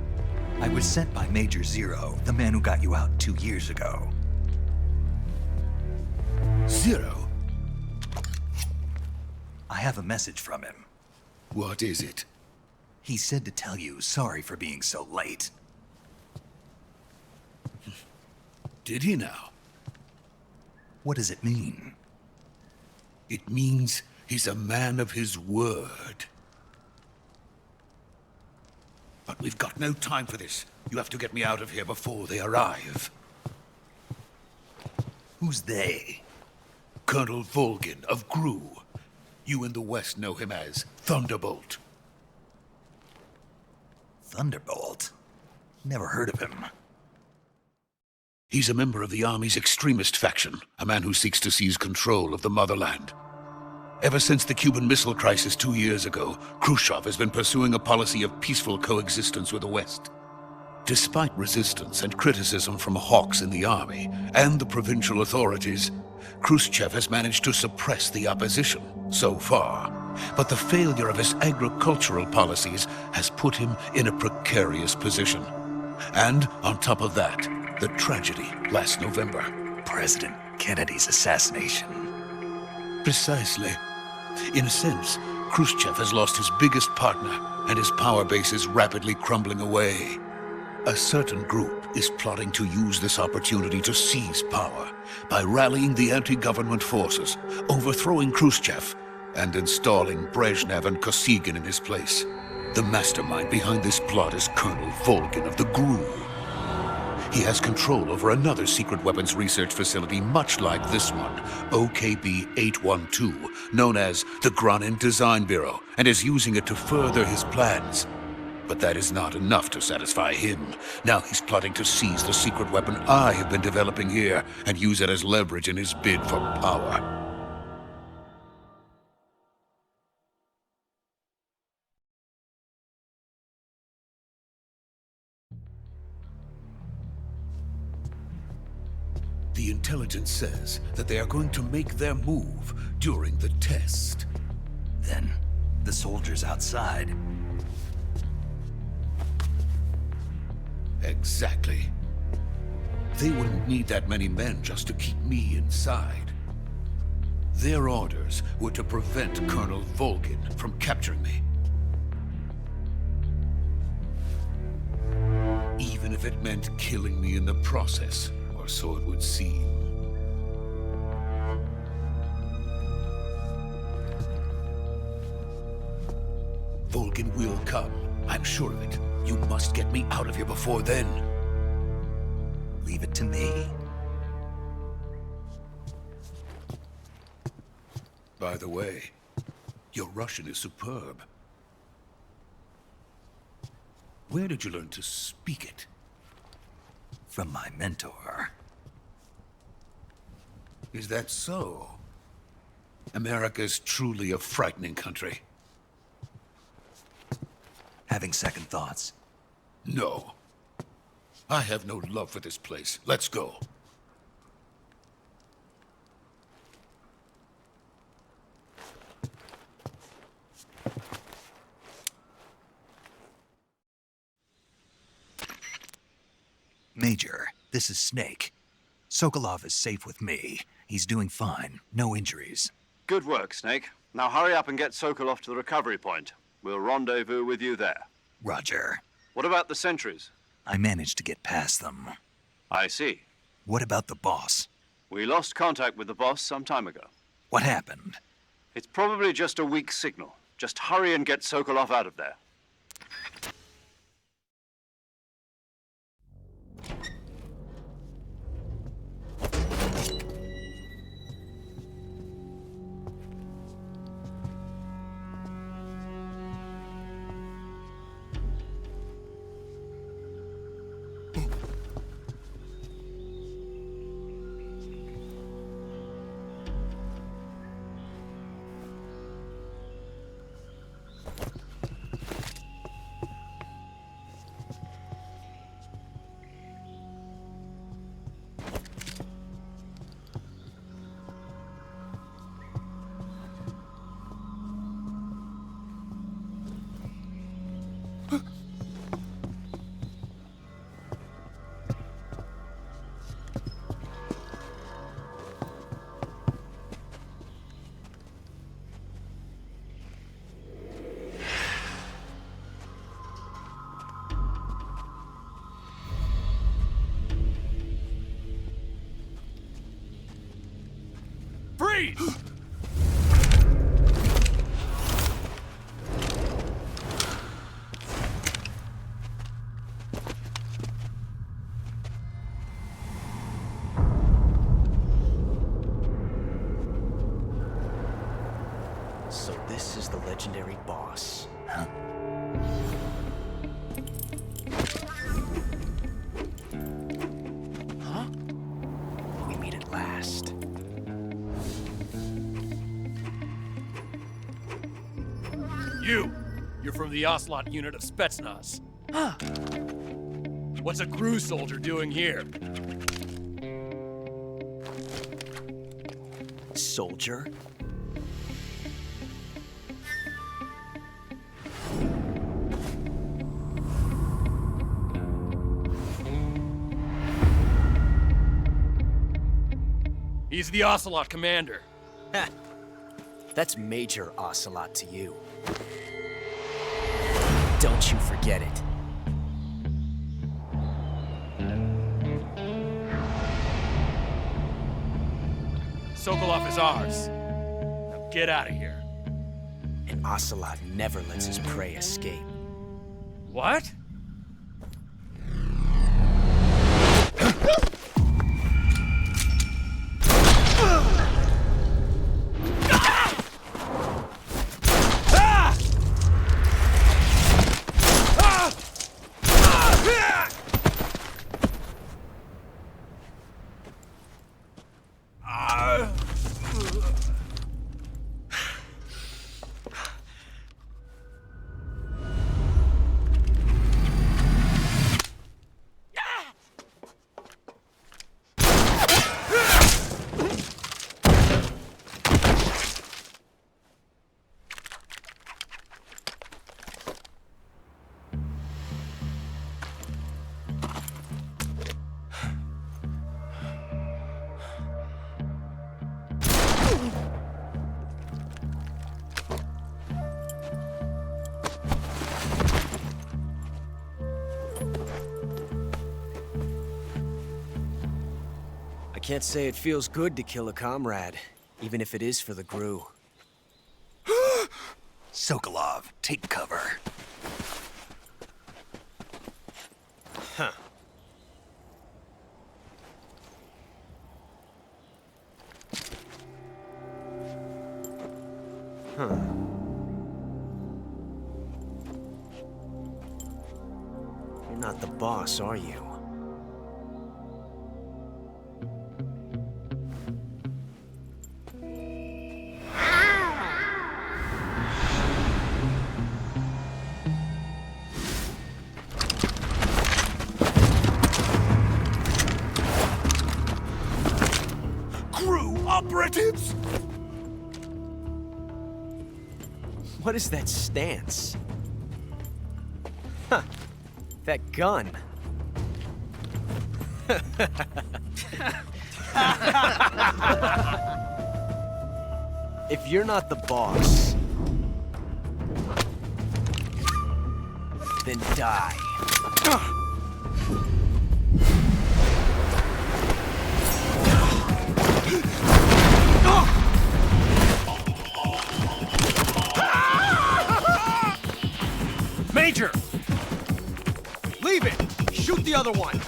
I was sent by Major Zero, the man who got you out 2 years ago. Zero? I have a message from him. What is it? He said to tell you sorry for being so late. Did he now? What does it mean? It means he's a man of his word. But we've got no time for this. You have to get me out of here before they arrive. Who's they? Colonel Volgin of GRU. You in the West know him as Thunderbolt. Thunderbolt? Never heard of him. He's a member of the Army's extremist faction, a man who seeks to seize control of the motherland. Ever since the Cuban Missile Crisis 2 years ago, Khrushchev has been pursuing a policy of peaceful coexistence with the West. Despite resistance and criticism from hawks in the army and the provincial authorities, Khrushchev has managed to suppress the opposition so far. But the failure of his agricultural policies has put him in a precarious position. And on top of that, the tragedy last November. President Kennedy's assassination. Precisely. In a sense, Khrushchev has lost his biggest partner, and his power base is rapidly crumbling away. A certain group is plotting to use this opportunity to seize power by rallying the anti-government forces, overthrowing Khrushchev, and installing Brezhnev and Kosygin in his place. The mastermind behind this plot is Colonel Volgin of the GRU. He has control over another secret weapons research facility much like this one, OKB-812, known as the Granin Design Bureau, and is using it to further his plans. But that is not enough to satisfy him. Now he's plotting to seize the secret weapon I have been developing here and use it as leverage in his bid for power. The intelligence says that they are going to make their move during the test. Then, the soldiers outside. Exactly. They wouldn't need that many men just to keep me inside. Their orders were to prevent Colonel Volgin from capturing me. Even if it meant killing me in the process. Or so it would seem. Volgin will come. I'm sure of it. You must get me out of here before then. Leave it to me. By the way, your Russian is superb. Where did you learn to speak it? From my mentor. Is that so? America's truly a frightening country. Having second thoughts? No. I have no love for this place. Let's go. Major, this is Snake. Sokolov is safe with me. He's doing fine. No injuries. Good work, Snake. Now hurry up and get Sokolov to the recovery point. We'll rendezvous with you there. Roger. What about the sentries? I managed to get past them. I see. What about the boss? We lost contact with the boss some time ago. What happened? It's probably just a weak signal. Just hurry and get Sokolov out of there. Freeze! So this is the legendary boss. Huh? Huh? We meet at last. You're from the Ocelot unit of Spetsnaz. Huh. What's a crew soldier doing here? Soldier? He's the Ocelot commander. Ha! That's Major Ocelot to you. Don't you forget it. Sokolov is ours. Now get out of here. And Ocelot never lets his prey escape. What? I can't say it feels good to kill a comrade, even if it is for the GRU. Sokolov, take cover. Huh. Huh. You're not the boss, are you? Operatives! What is that stance? Huh. That gun. If you're not the boss, then die. Major! Leave it! Shoot the other one!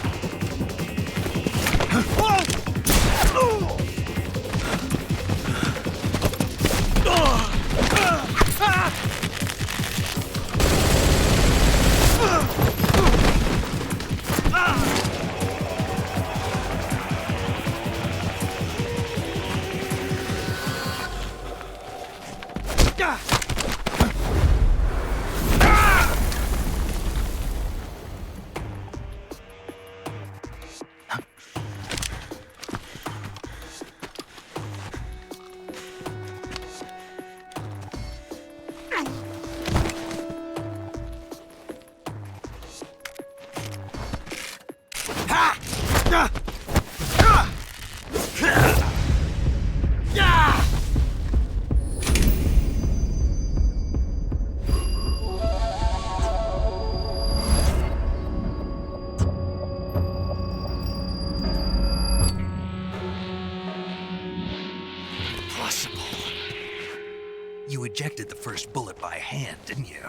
ejected the first bullet by hand, didn't you?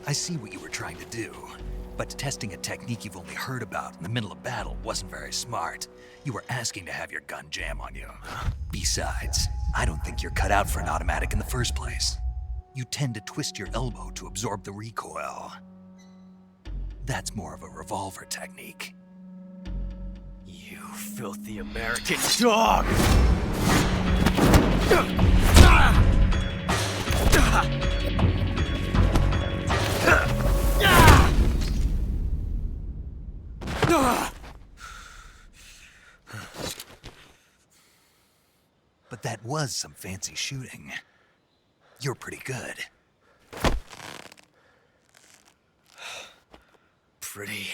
I see what you were trying to do. But testing a technique you've only heard about in the middle of battle wasn't very smart. You were asking to have your gun jam on you. Besides, I don't think you're cut out for an automatic in the first place. You tend to twist your elbow to absorb the recoil. That's more of a revolver technique. You filthy American dog! But that was some fancy shooting. You're pretty good. Pretty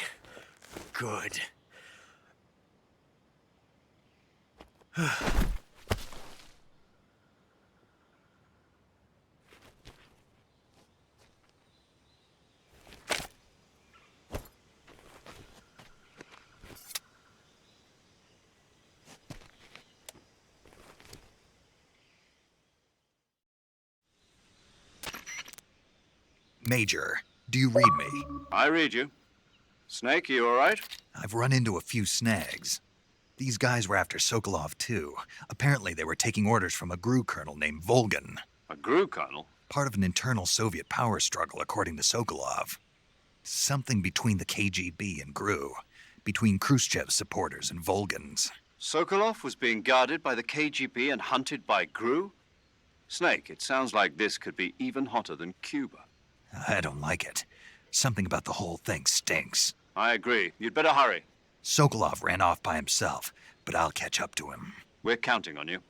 good. Major, do you read me? I read you. Snake, you all right? I've run into a few snags. These guys were after Sokolov too. Apparently they were taking orders from a GRU colonel named Volgan. A GRU colonel? Part of an internal Soviet power struggle, according to Sokolov. Something between the KGB and GRU. Between Khrushchev's supporters and Volgan's. Sokolov was being guarded by the KGB and hunted by GRU? Snake, it sounds like this could be even hotter than Cuba. I don't like it. Something about the whole thing stinks. I agree. You'd better hurry. Sokolov ran off by himself, but I'll catch up to him. We're counting on you.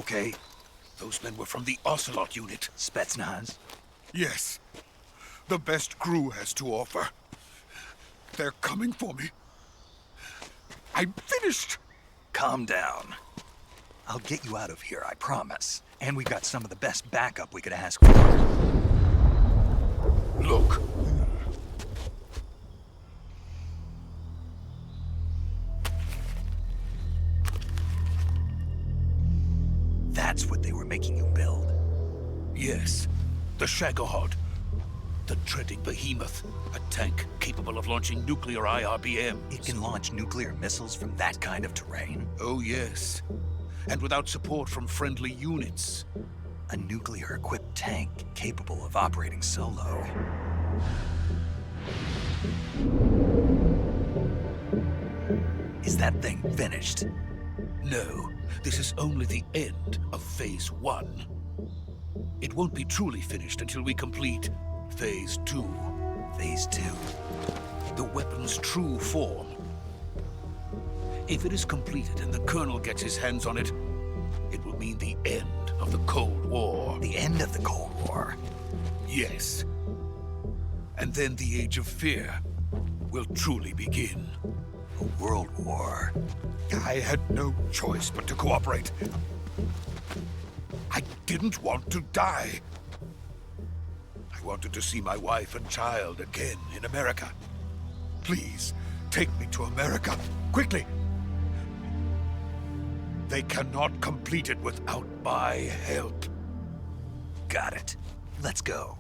okay? Those men were from the Ocelot unit. Spetsnaz? Yes. The best crew has to offer. They're coming for me. I'm finished! Calm down. I'll get you out of here, I promise. And we got some of the best backup we could ask for. Look. That's what they were making you build? Yes. The Shagohod. The dreading behemoth. A tank capable of launching nuclear IRBMs. It can launch nuclear missiles from that kind of terrain? Oh, yes. And without support from friendly units. A nuclear-equipped tank capable of operating solo. Is that thing finished? No. This is only the end of Phase 1. It won't be truly finished until we complete Phase 2. Phase 2? The weapon's true form. If it is completed and the Colonel gets his hands on it, it will mean the end of the Cold War. The end of the Cold War? Yes. And then the Age of Fear will truly begin. A world war? I had no choice but to cooperate. I didn't want to die. I wanted to see my wife and child again in America. Please, take me to America, quickly. They cannot complete it without my help. Got it. Let's go.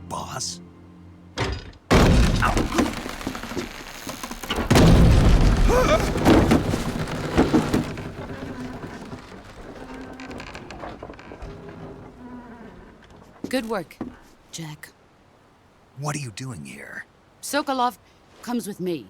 Boss? Good work, Jack. What are you doing here? Sokolov comes with me.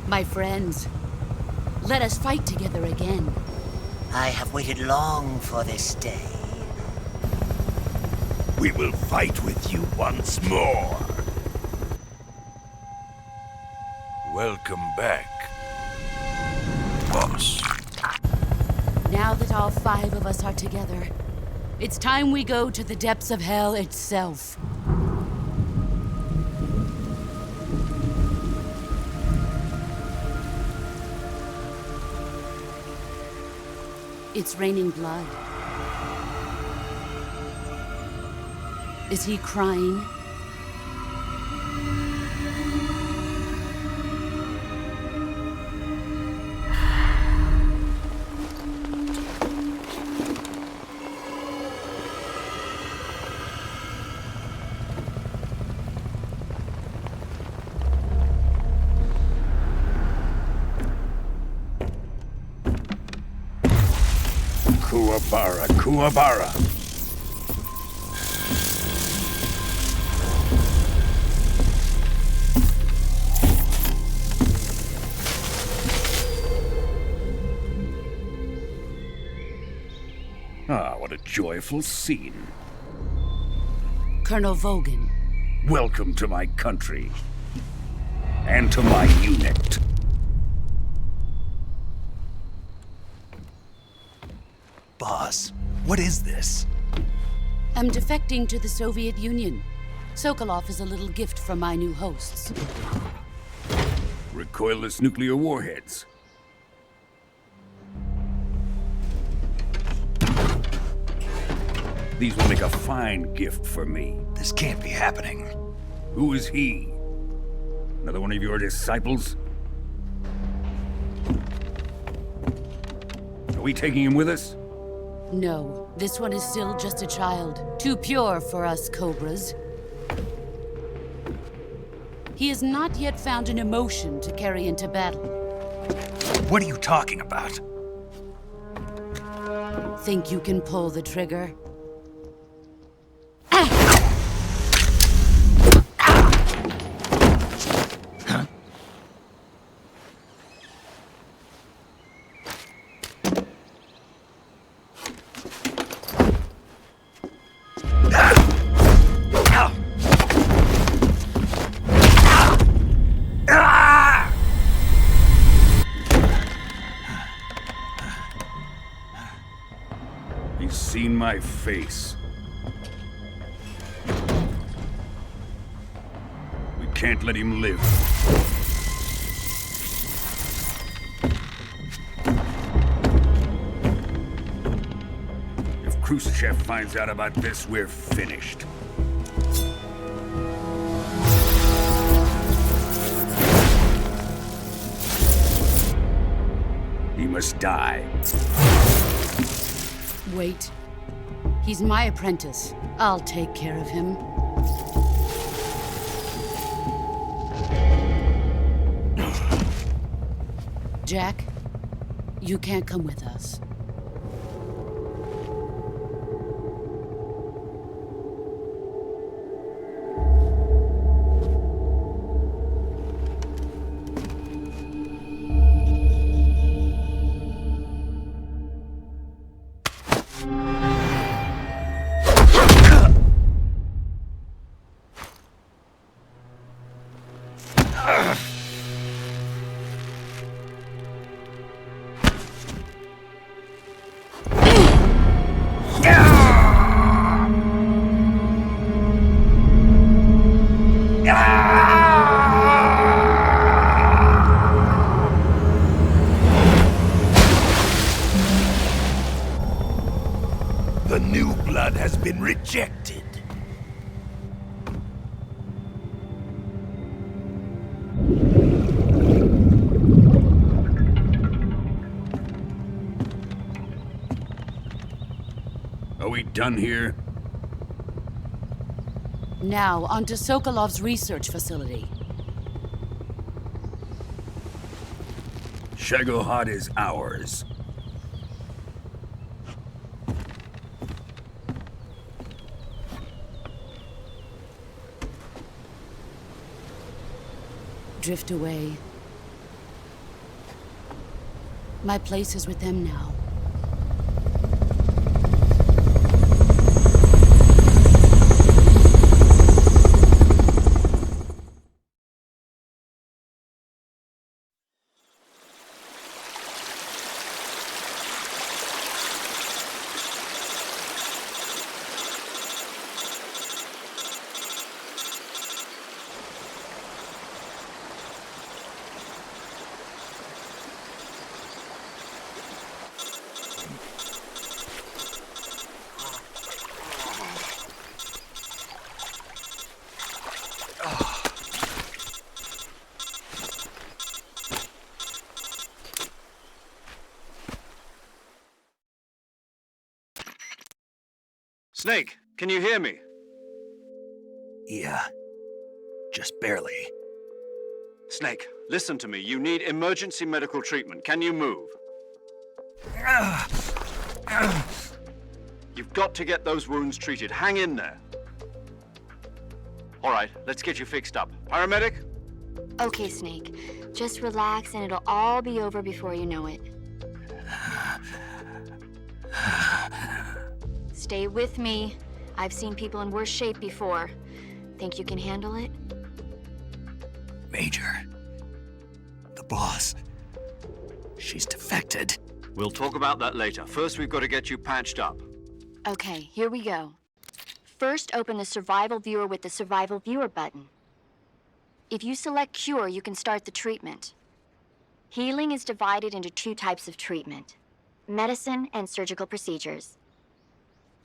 My friends, let us fight together again. I have waited long for this day. We will fight with you once more. Welcome back, boss. Now that all 5 of us are together, it's time we go to the depths of hell itself. It's raining blood. Is he crying? Kuwabara, Kuwabara. Ah, what a joyful scene. Colonel Vogan. Welcome to my country. And to my unit. Boss, what is this? I'm defecting to the Soviet Union. Sokolov is a little gift from my new hosts. Recoilless nuclear warheads. These will make a fine gift for me. This can't be happening. Who is he? Another one of your disciples? Are we taking him with us? No, this one is still just a child. Too pure for us Cobras. He has not yet found an emotion to carry into battle. What are you talking about? Think you can pull the trigger? He's seen my face. We can't let him live. If Khrushchev finds out about this, we're finished. He must die. Wait. He's my apprentice. I'll take care of him. Jack, you can't come with us. The new blood has been rejected. Are we done here? Now, onto Sokolov's research facility. Shagohod is ours. Drift away. My place is with them now. Snake, can you hear me? Yeah. Just barely. Snake, listen to me. You need emergency medical treatment. Can you move? You've got to get those wounds treated. Hang in there. All right, let's get you fixed up. Paramedic? Okay, Snake. Just relax and it'll all be over before you know it. Stay with me. I've seen people in worse shape before. Think you can handle it? Major. The boss. She's defected. We'll talk about that later. First, we've got to get you patched up. Okay, here we go. First, open the Survival Viewer with the Survival Viewer button. If you select Cure, you can start the treatment. Healing is divided into 2 types of treatment: medicine and surgical procedures.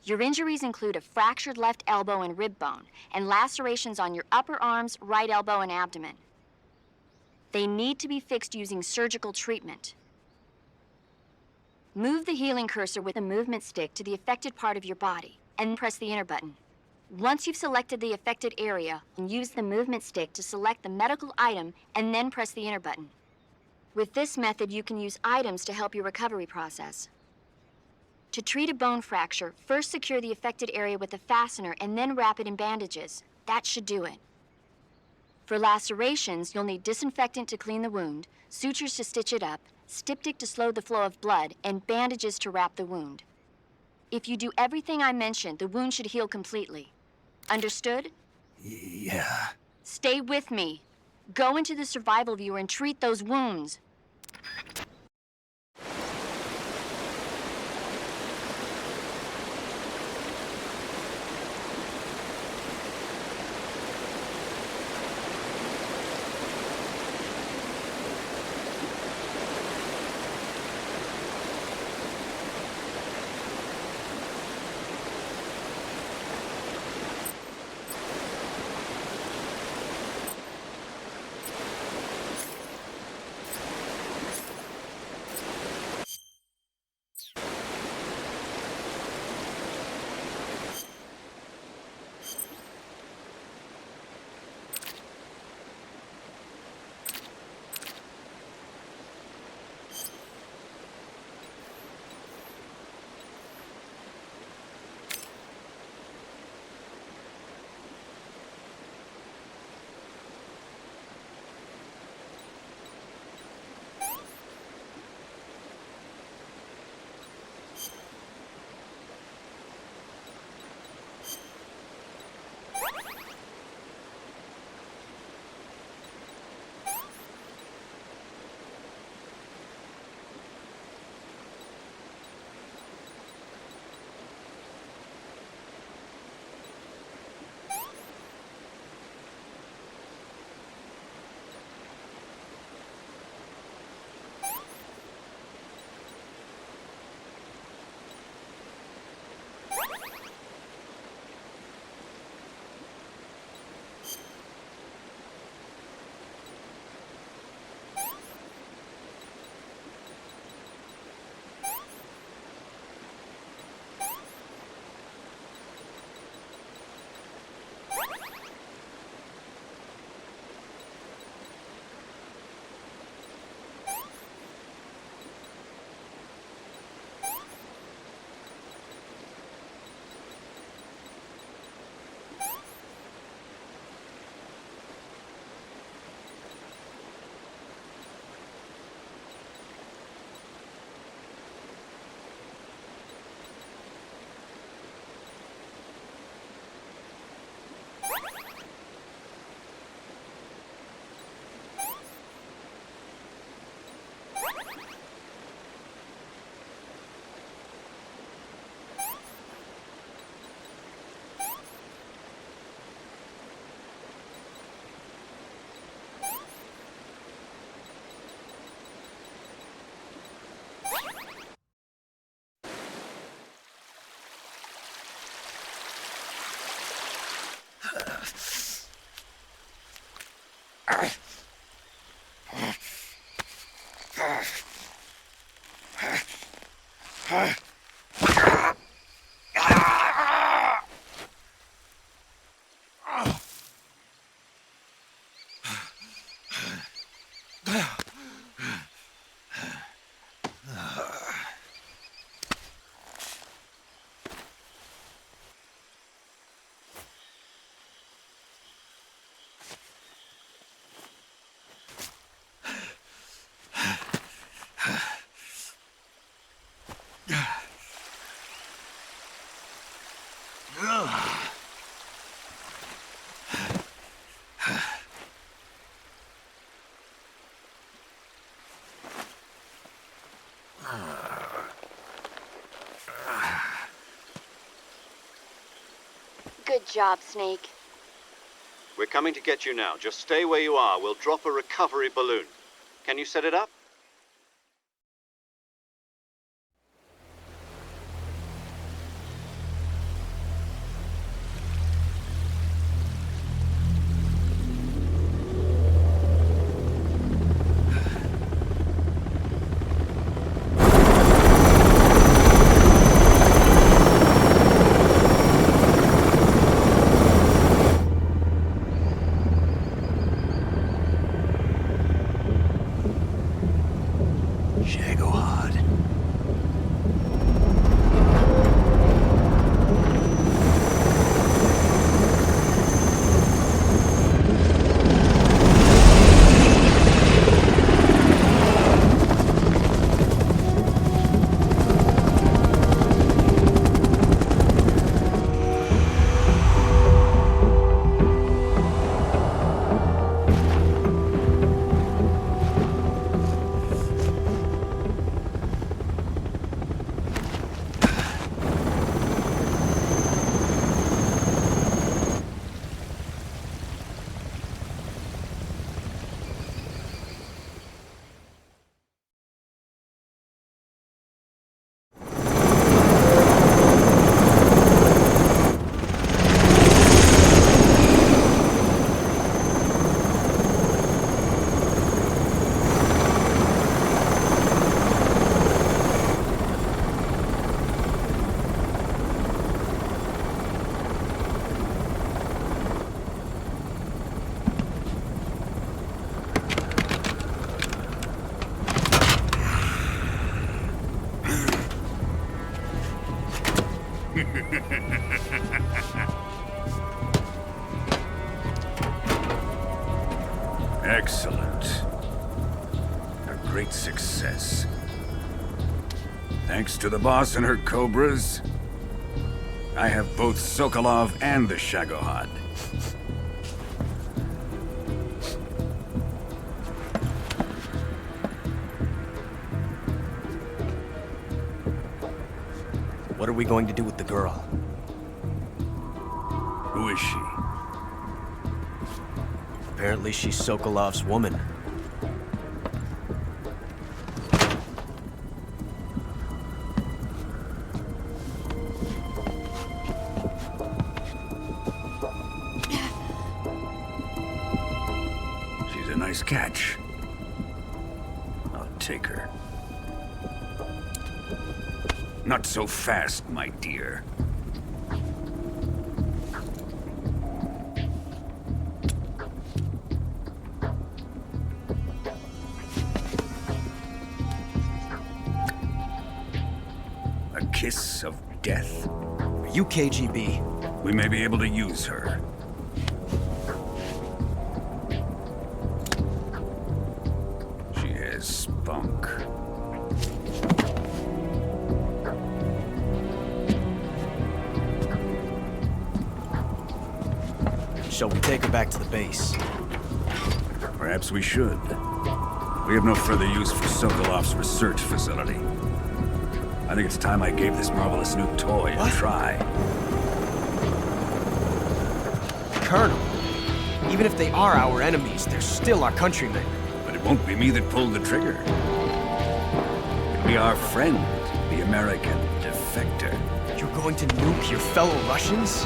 Your injuries include a fractured left elbow and rib bone, and lacerations on your upper arms, right elbow, and abdomen. They need to be fixed using surgical treatment. Move the healing cursor with a movement stick to the affected part of your body, and press the enter button. Once you've selected the affected area, use the movement stick to select the medical item, and then press the enter button. With this method, you can use items to help your recovery process. To treat a bone fracture, first secure the affected area with a fastener and then wrap it in bandages. That should do it. For lacerations, you'll need disinfectant to clean the wound, sutures to stitch it up, styptic to slow the flow of blood, and bandages to wrap the wound. If you do everything I mentioned, the wound should heal completely. Understood? Yeah. Stay with me. Go into the Survival Viewer and treat those wounds. Good job, Snake. We're coming to get you now. Just stay where you are. We'll drop a recovery balloon. Can you set it up? Excellent. A great success. Thanks to the boss and her cobras, I have both Sokolov and the Shagohod. What are we going to do with the girl? Who is she? Apparently she's Sokolov's woman. She's a nice catch. I'll take her. Not so fast, my dear. A kiss of death. Are you KGB? We may be able to use her. She has spunk. Shall we take her back to the base? Perhaps we should. We have no further use for Sokolov's research facility. I think it's time I gave this marvelous new toy a try. Colonel, even if they are our enemies, they're still our countrymen. But it won't be me that pulled the trigger. It'll be our friend, the American defector. You're going to nuke your fellow Russians?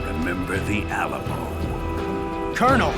Remember the Alamo. Colonel!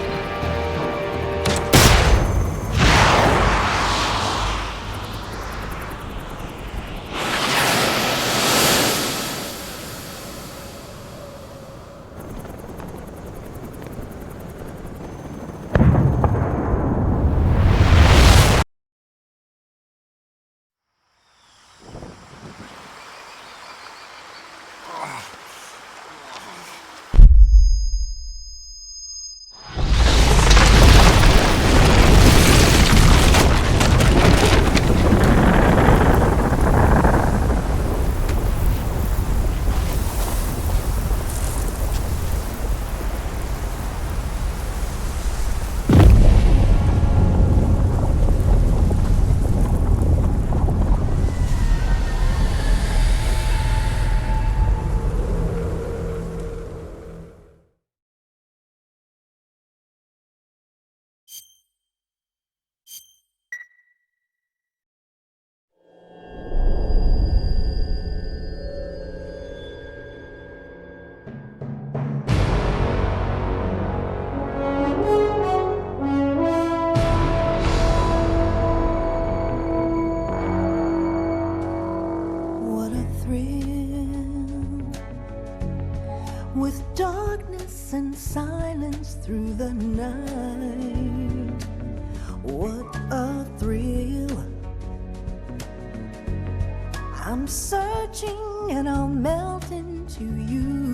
I'm searching and I'll melt into you.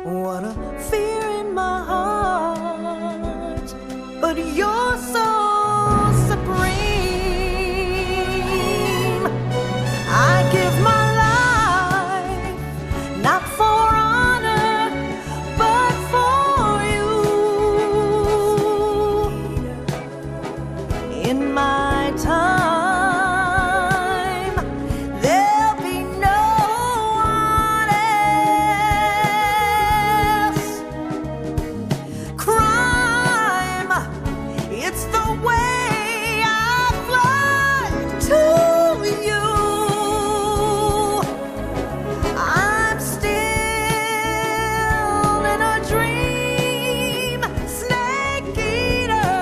What a fear in my heart, but you're so supreme. I give my life, not for honor, but for you. In my time, there'll be no one else. Crime, it's the way I fly to you. I'm still in a dream, snake eater.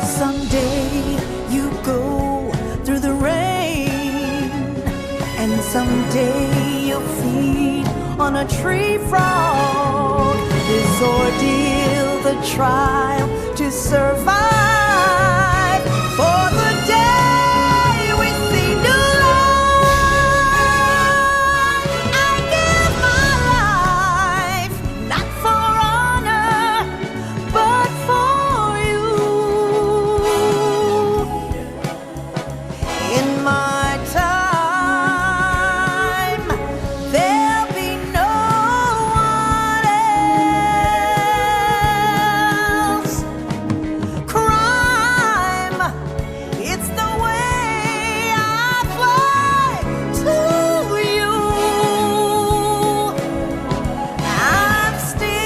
Someday you go through the rain, and someday you'll feed on a tree frog. This ordeal, the trial to survive, for the day we see new life. I give my life, not for honor, but for you. In my time, there'll be no one else. Crime, it's the way I fly to you. I'm still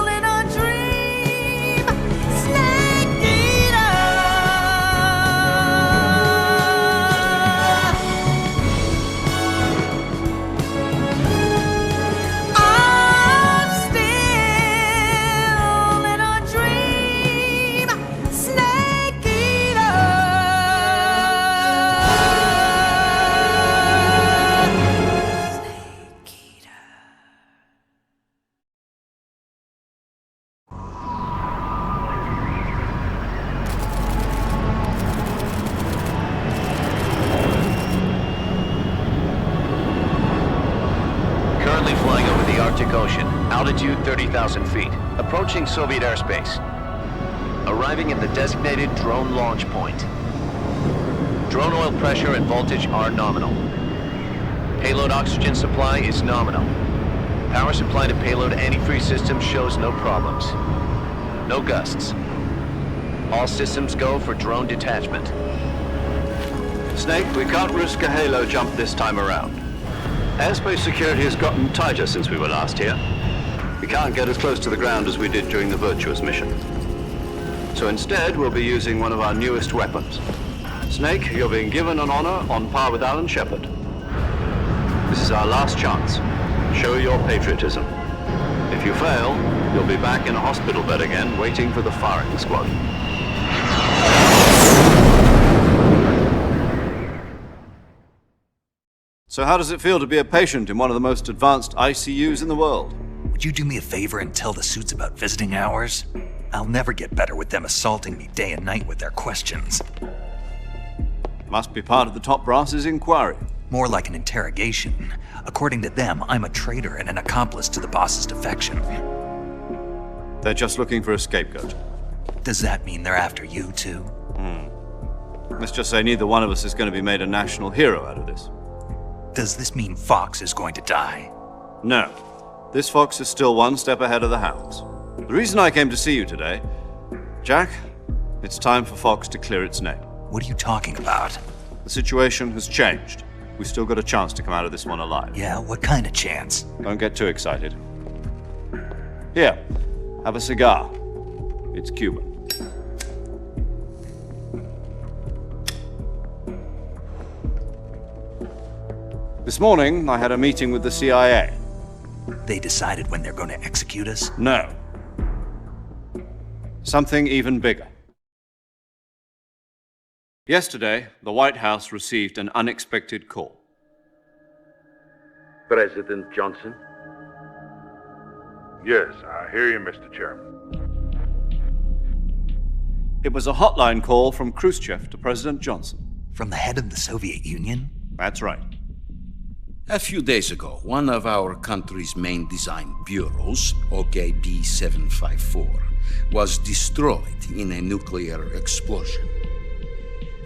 in a dream, snake eater. I'm still in a dream, snake eater. Currently flying over the Arctic Ocean, altitude 30,000 feet, approaching Soviet airspace. Arriving at the designated drone launch point. Drone oil pressure and voltage are nominal. Payload oxygen supply is nominal. Power supply to payload antifreeze system shows no problems. No gusts. All systems go for drone detachment. Snake, we can't risk a halo jump this time around. Airspace security has gotten tighter since we were last here. We can't get as close to the ground as we did during the Virtuous mission. So instead, we'll be using one of our newest weapons. Snake, you're being given an honor on par with Alan Shepard. This is our last chance. Show your patriotism. If you fail, you'll be back in a hospital bed again, waiting for the firing squad. So how does it feel to be a patient in one of the most advanced ICUs in the world? Would you do me a favor and tell the suits about visiting hours? I'll never get better with them assaulting me day and night with their questions. Must be part of the top brass's inquiry. More like an interrogation. According to them, I'm a traitor and an accomplice to the boss's defection. They're just looking for a scapegoat. Does that mean they're after you, too? Let's just say neither one of us is going to be made a national hero out of this. Does this mean Fox is going to die? No. This fox is still one step ahead of the hounds. The reason I came to see you today, Jack, it's time for Fox to clear its name. What are you talking about? The situation has changed. We've still got a chance to come out of this one alive. Yeah, what kind of chance? Don't get too excited. Here, have a cigar. It's Cuban. This morning, I had a meeting with the CIA. They decided when they're going to execute us? No. Something even bigger. Yesterday, the White House received an unexpected call. President Johnson? Yes, I hear you, Mr. Chairman. It was a hotline call from Khrushchev to President Johnson. From the head of the Soviet Union? That's right. A few days ago, one of our country's main design bureaus, OKB 754, was destroyed in a nuclear explosion.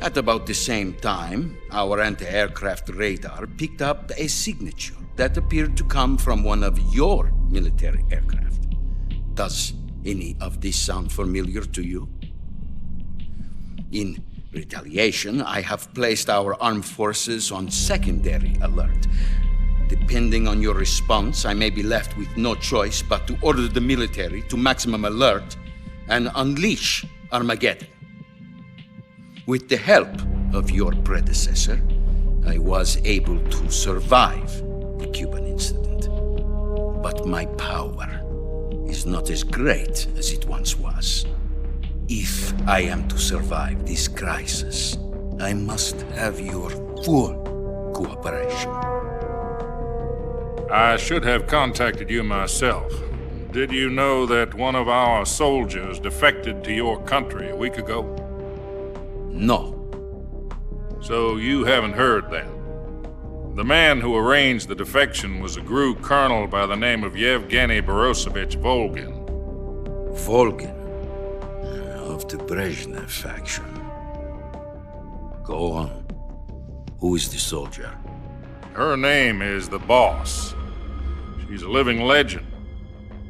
At about the same time, our anti-aircraft radar picked up a signature that appeared to come from one of your military aircraft. Does any of this sound familiar to you? In retaliation, I have placed our armed forces on secondary alert. Depending on your response, I may be left with no choice but to order the military to maximum alert and unleash Armageddon. With the help of your predecessor, I was able to survive the Cuban incident. But my power is not as great as it once was. If I am to survive this crisis, I must have your full cooperation. I should have contacted you myself. Did you know that one of our soldiers defected to your country a week ago? No. So you haven't heard then? The man who arranged the defection was a GRU colonel by the name of Yevgeny Borosovich Volgin. Volgin? Of the Brezhnev faction. Go on. Who is the soldier? Her name is the Boss. She's a living legend.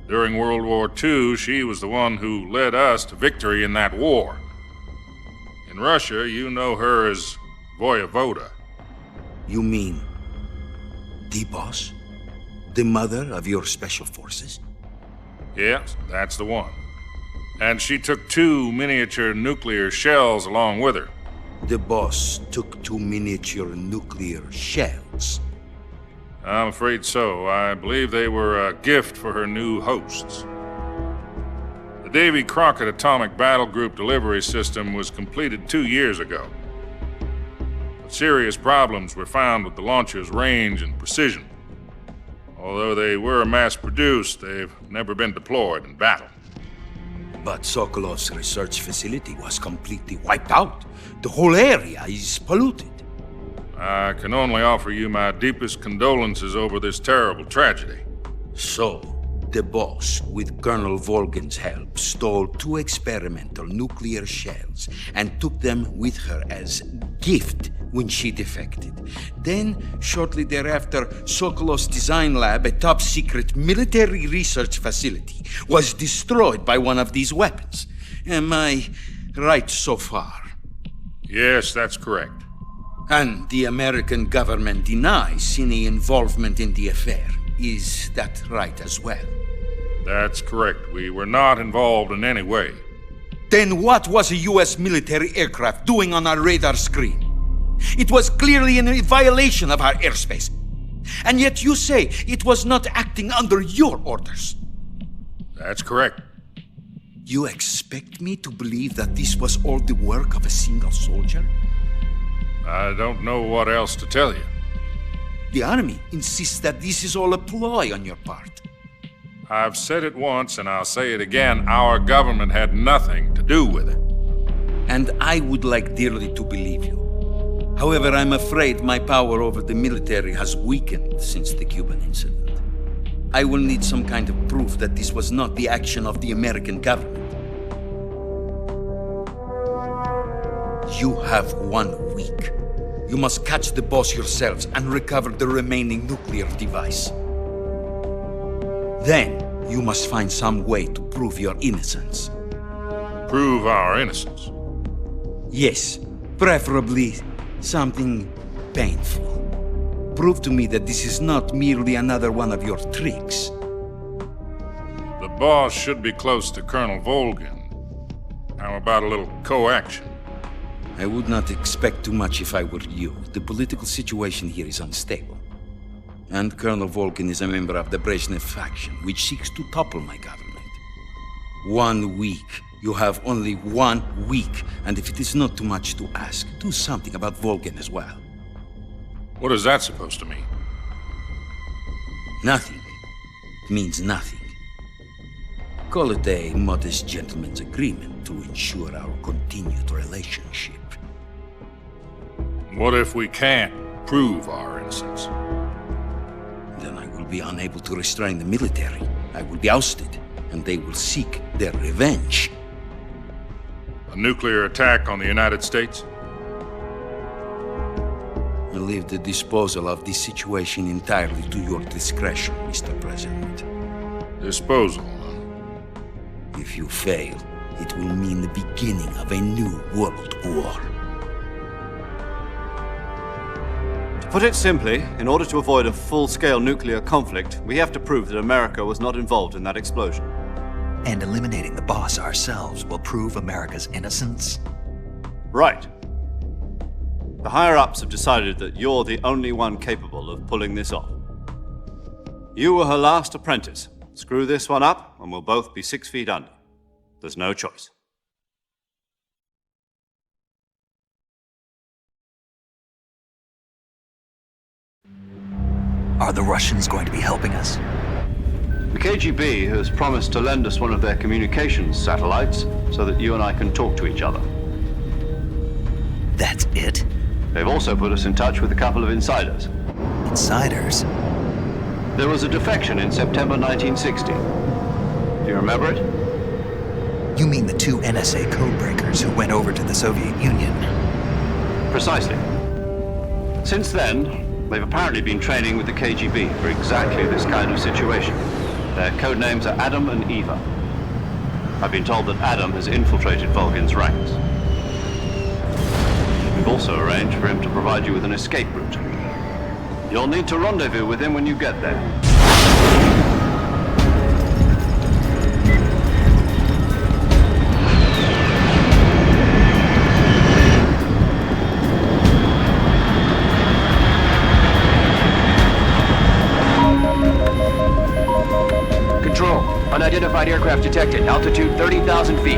During World War II, she was the one who led us to victory in that war. In Russia, you know her as Voyevoda. You mean the Boss? The mother of your special forces? Yes, that's the one. And she took 2 miniature nuclear shells along with her. The Boss took 2 miniature nuclear shells? I'm afraid so. I believe they were a gift for her new hosts. The Davy Crockett Atomic Battle Group delivery system was completed 2 years ago. But serious problems were found with the launcher's range and precision. Although they were mass-produced, they've never been deployed in battle. But Sokolov's research facility was completely wiped out. The whole area is polluted. I can only offer you my deepest condolences over this terrible tragedy. So, the Boss, with Colonel Volgin's help, stole 2 experimental nuclear shells and took them with her as gift when she defected. Then, shortly thereafter, Sokolov's design lab, a top-secret military research facility, was destroyed by one of these weapons. Am I right so far? Yes, that's correct. And the American government denies any involvement in the affair. Is that right as well? That's correct. We were not involved in any way. Then what was a U.S. military aircraft doing on our radar screen? It was clearly in violation of our airspace. And yet you say it was not acting under your orders. That's correct. You expect me to believe that this was all the work of a single soldier? I don't know what else to tell you. The Army insists that this is all a ploy on your part. I've said it once and I'll say it again. Our government had nothing to do with it. And I would like dearly to believe you. However, I'm afraid my power over the military has weakened since the Cuban incident. I will need some kind of proof that this was not the action of the American government. You have 1 week. You must catch the Boss yourselves and recover the remaining nuclear device. Then, you must find some way to prove your innocence. Prove our innocence? Yes, preferably something painful. Prove to me that this is not merely another one of your tricks. The Boss should be close to Colonel Volgin. How about a little co-action? I would not expect too much if I were you. The political situation here is unstable. And Colonel Volgin is a member of the Brezhnev faction, which seeks to topple my government. 1 week. You have only 1 week. And if it is not too much to ask, do something about Volgin as well. What is that supposed to mean? Nothing. It means nothing. Call it a modest gentleman's agreement. to ensure our continued relationship. What if we can't prove our innocence? Then I will be unable to restrain the military. I will be ousted, and they will seek their revenge. A nuclear attack on the United States? I leave the disposal of this situation entirely to your discretion, Mr. President. Disposal, huh? If you fail, it will mean the beginning of a new world war. To put it simply, in order to avoid a full-scale nuclear conflict, we have to prove that America was not involved in that explosion. And eliminating the boss ourselves will prove America's innocence? Right. The higher-ups have decided that you're the only one capable of pulling this off. You were her last apprentice. Screw this one up, and we'll both be 6 feet under. There's no choice. Are the Russians going to be helping us? The KGB has promised to lend us one of their communications satellites so that you and I can talk to each other. That's it? They've also put us in touch with a couple of insiders. Insiders? There was a defection in September 1960. Do you remember it? You mean the 2 NSA codebreakers who went over to the Soviet Union? Precisely. Since then, they've apparently been training with the KGB for exactly this kind of situation. Their code names are Adam and Eva. I've been told that Adam has infiltrated Volgin's ranks. We've also arranged for him to provide you with an escape route. You'll need to rendezvous with him when you get there. Control, unidentified aircraft detected. Altitude 30,000 feet.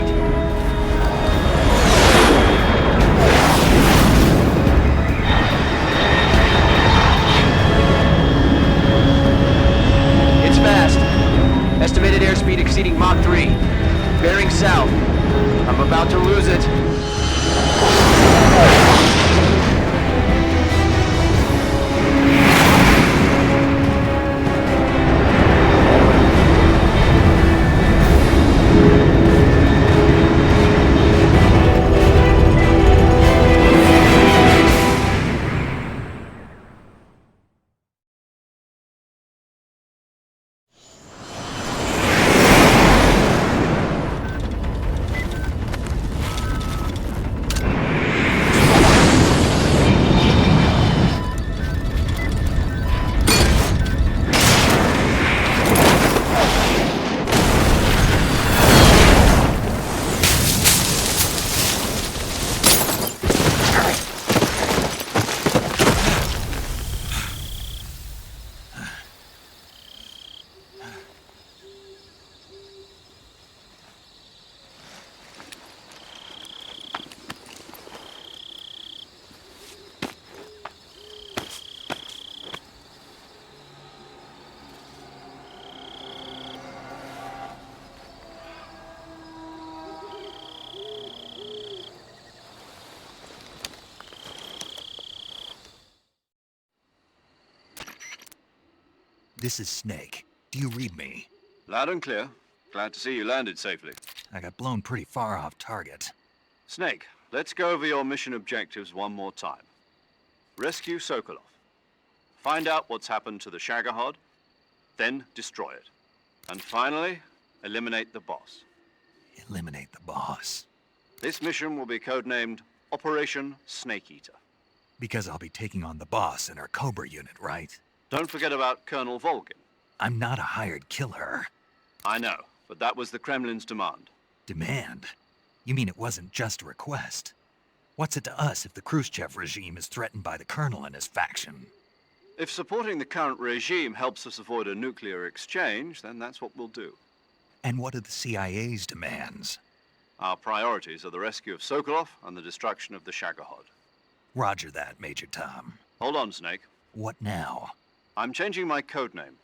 It's fast. Estimated airspeed exceeding Mach 3. Bearing south. I'm about to lose it. This is Snake. Do you read me? Loud and clear. Glad to see you landed safely. I got blown pretty far off target. Snake, let's go over your mission objectives one more time. Rescue Sokolov. Find out what's happened to the Shagohod, then destroy it. And finally, eliminate the boss. Eliminate the boss. This mission will be codenamed Operation Snake Eater. Because I'll be taking on the boss in our Cobra unit, right? Don't forget about Colonel Volgin. I'm not a hired killer. I know, but that was the Kremlin's demand. Demand? You mean it wasn't just a request? What's it to us if the Khrushchev regime is threatened by the Colonel and his faction? If supporting the current regime helps us avoid a nuclear exchange, then that's what we'll do. And what are the CIA's demands? Our priorities are the rescue of Sokolov and the destruction of the Shagohod. Roger that, Major Tom. Hold on, Snake. What now? I'm changing my codename.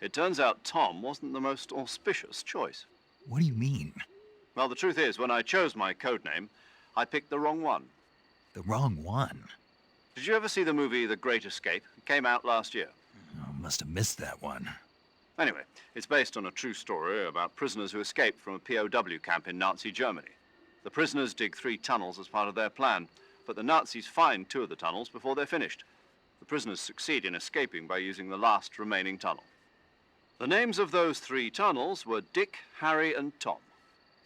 It turns out Tom wasn't the most auspicious choice. What do you mean? Well, the truth is, when I chose my codename, I picked the wrong one. The wrong one? Did you ever see the movie The Great Escape? It came out last year. Oh, must have missed that one. Anyway, it's based on a true story about prisoners who escaped from a POW camp in Nazi Germany. The prisoners dig 3 tunnels as part of their plan, but the Nazis find 2 of the tunnels before they're finished. The prisoners succeed in escaping by using the last remaining tunnel. The names of those 3 tunnels were Dick, Harry, and Tom.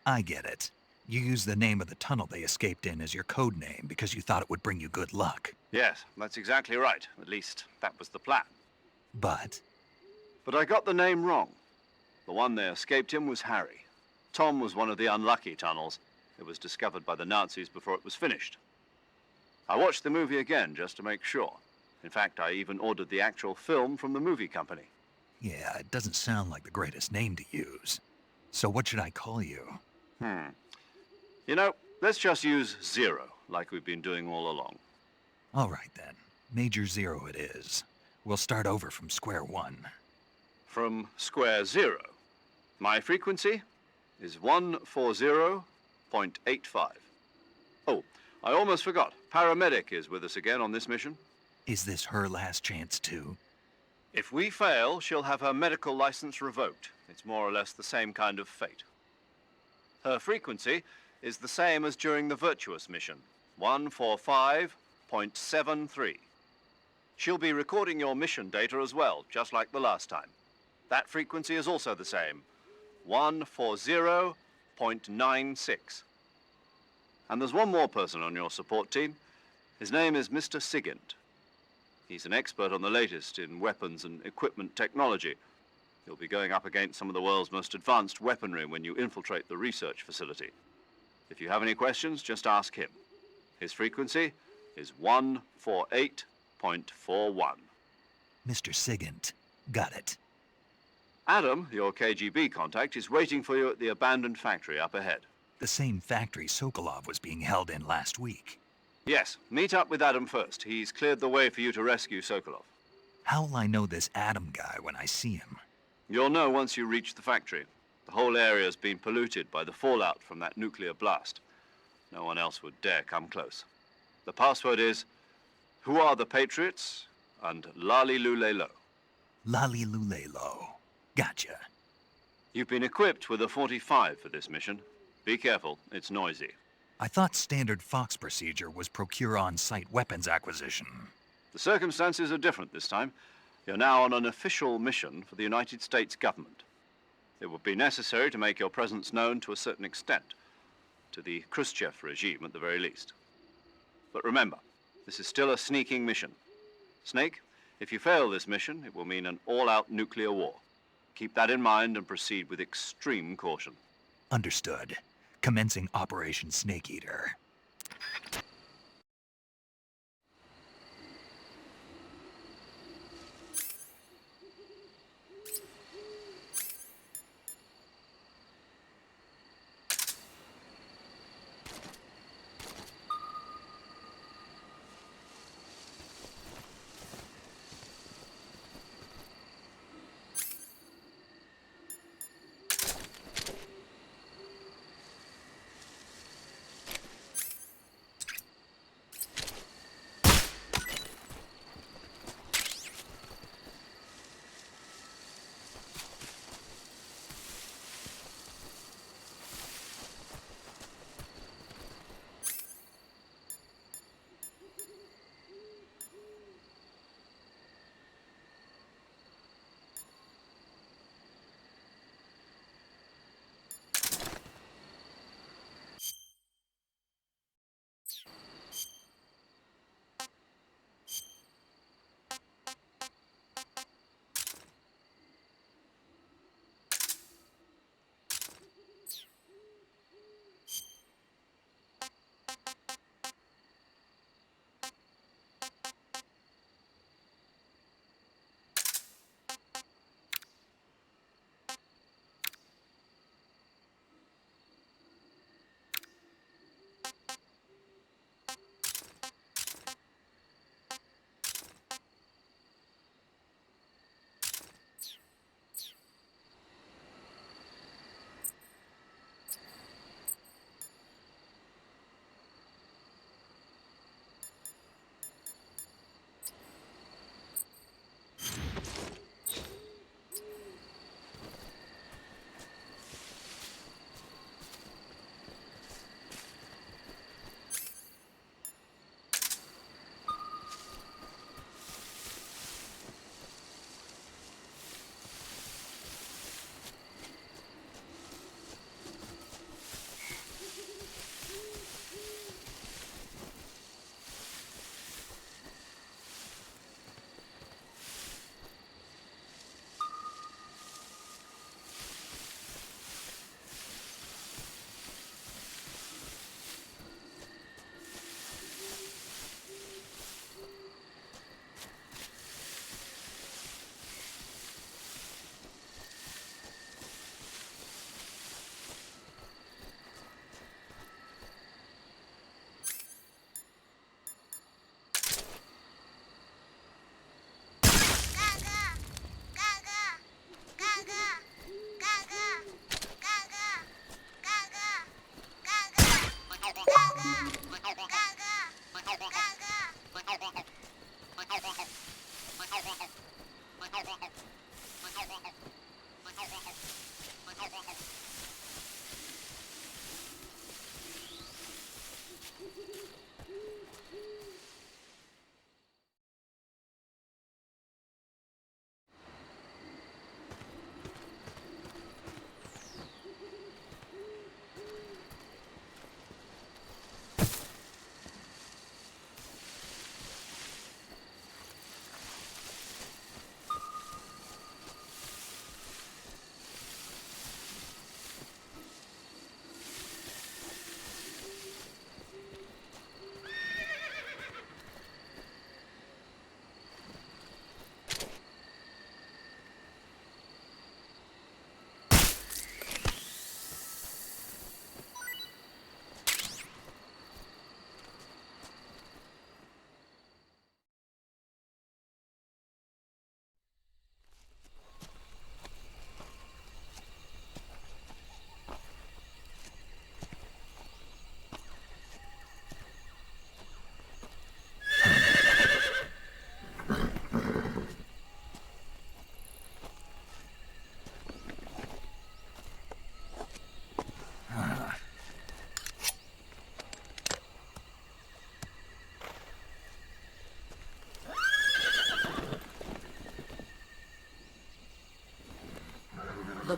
I get it. You used the name of the tunnel they escaped in as your code name because you thought it would bring you good luck. Yes, that's exactly right. At least, that was the plan. But I got the name wrong. The one they escaped in was Harry. Tom was one of the unlucky tunnels. It was discovered by the Nazis before it was finished. I watched the movie again just to make sure. In fact, I even ordered the actual film from the movie company. yeah, it doesn't sound like the greatest name to use. So what should I call you? You know, let's just use Zero, like we've been doing all along. All right then. Major Zero it is. We'll start over from square one. From square 0. My frequency is 140.85. Oh, I almost forgot. Paramedic is with us again on this mission. Is this her last chance too? If we fail, she'll have her medical license revoked. It's more or less the same kind of fate. Her frequency is the same as during the Virtuous mission, 145.73. She'll be recording your mission data as well, just like the last time. That frequency is also the same, 140.96. And there's one more person on your support team. His name is Mr. Sigint. He's an expert on the latest in weapons and equipment technology. You'll be going up against some of the world's most advanced weaponry when you infiltrate the research facility. If you have any questions, just ask him. His frequency is 148.41. Mr. Sigint. Got it. Adam, your KGB contact, is waiting for you at the abandoned factory up ahead. The same factory Sokolov was being held in last week. Yes, meet up with Adam first. He's cleared the way for you to rescue Sokolov. How'll I know this Adam guy when I see him? You'll know once you reach the factory. The whole area's been polluted by the fallout from that nuclear blast. No one else would dare come close. The password is, "Who are the Patriots?" and Lali Lule Lo. Lali Lule Lo. Gotcha. You've been equipped with a 45 for this mission. Be careful, it's noisy. I thought standard Fox procedure was procure on-site weapons acquisition. The circumstances are different this time. You're now on an official mission for the United States government. It would be necessary to make your presence known to a certain extent, to the Khrushchev regime at the very least. But remember, this is still a sneaking mission. Snake, if you fail this mission, it will mean an all-out nuclear war. Keep that in mind and proceed with extreme caution. Understood. Commencing Operation Snake Eater.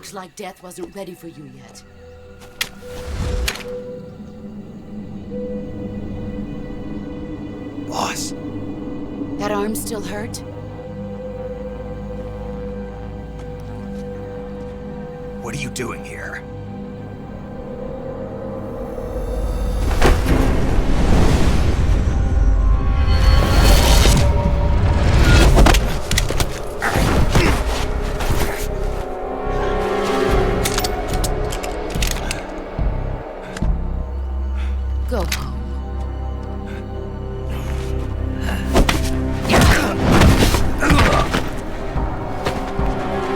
Looks like death wasn't ready for you yet. Boss. That arm still hurt? What are you doing here? Go home.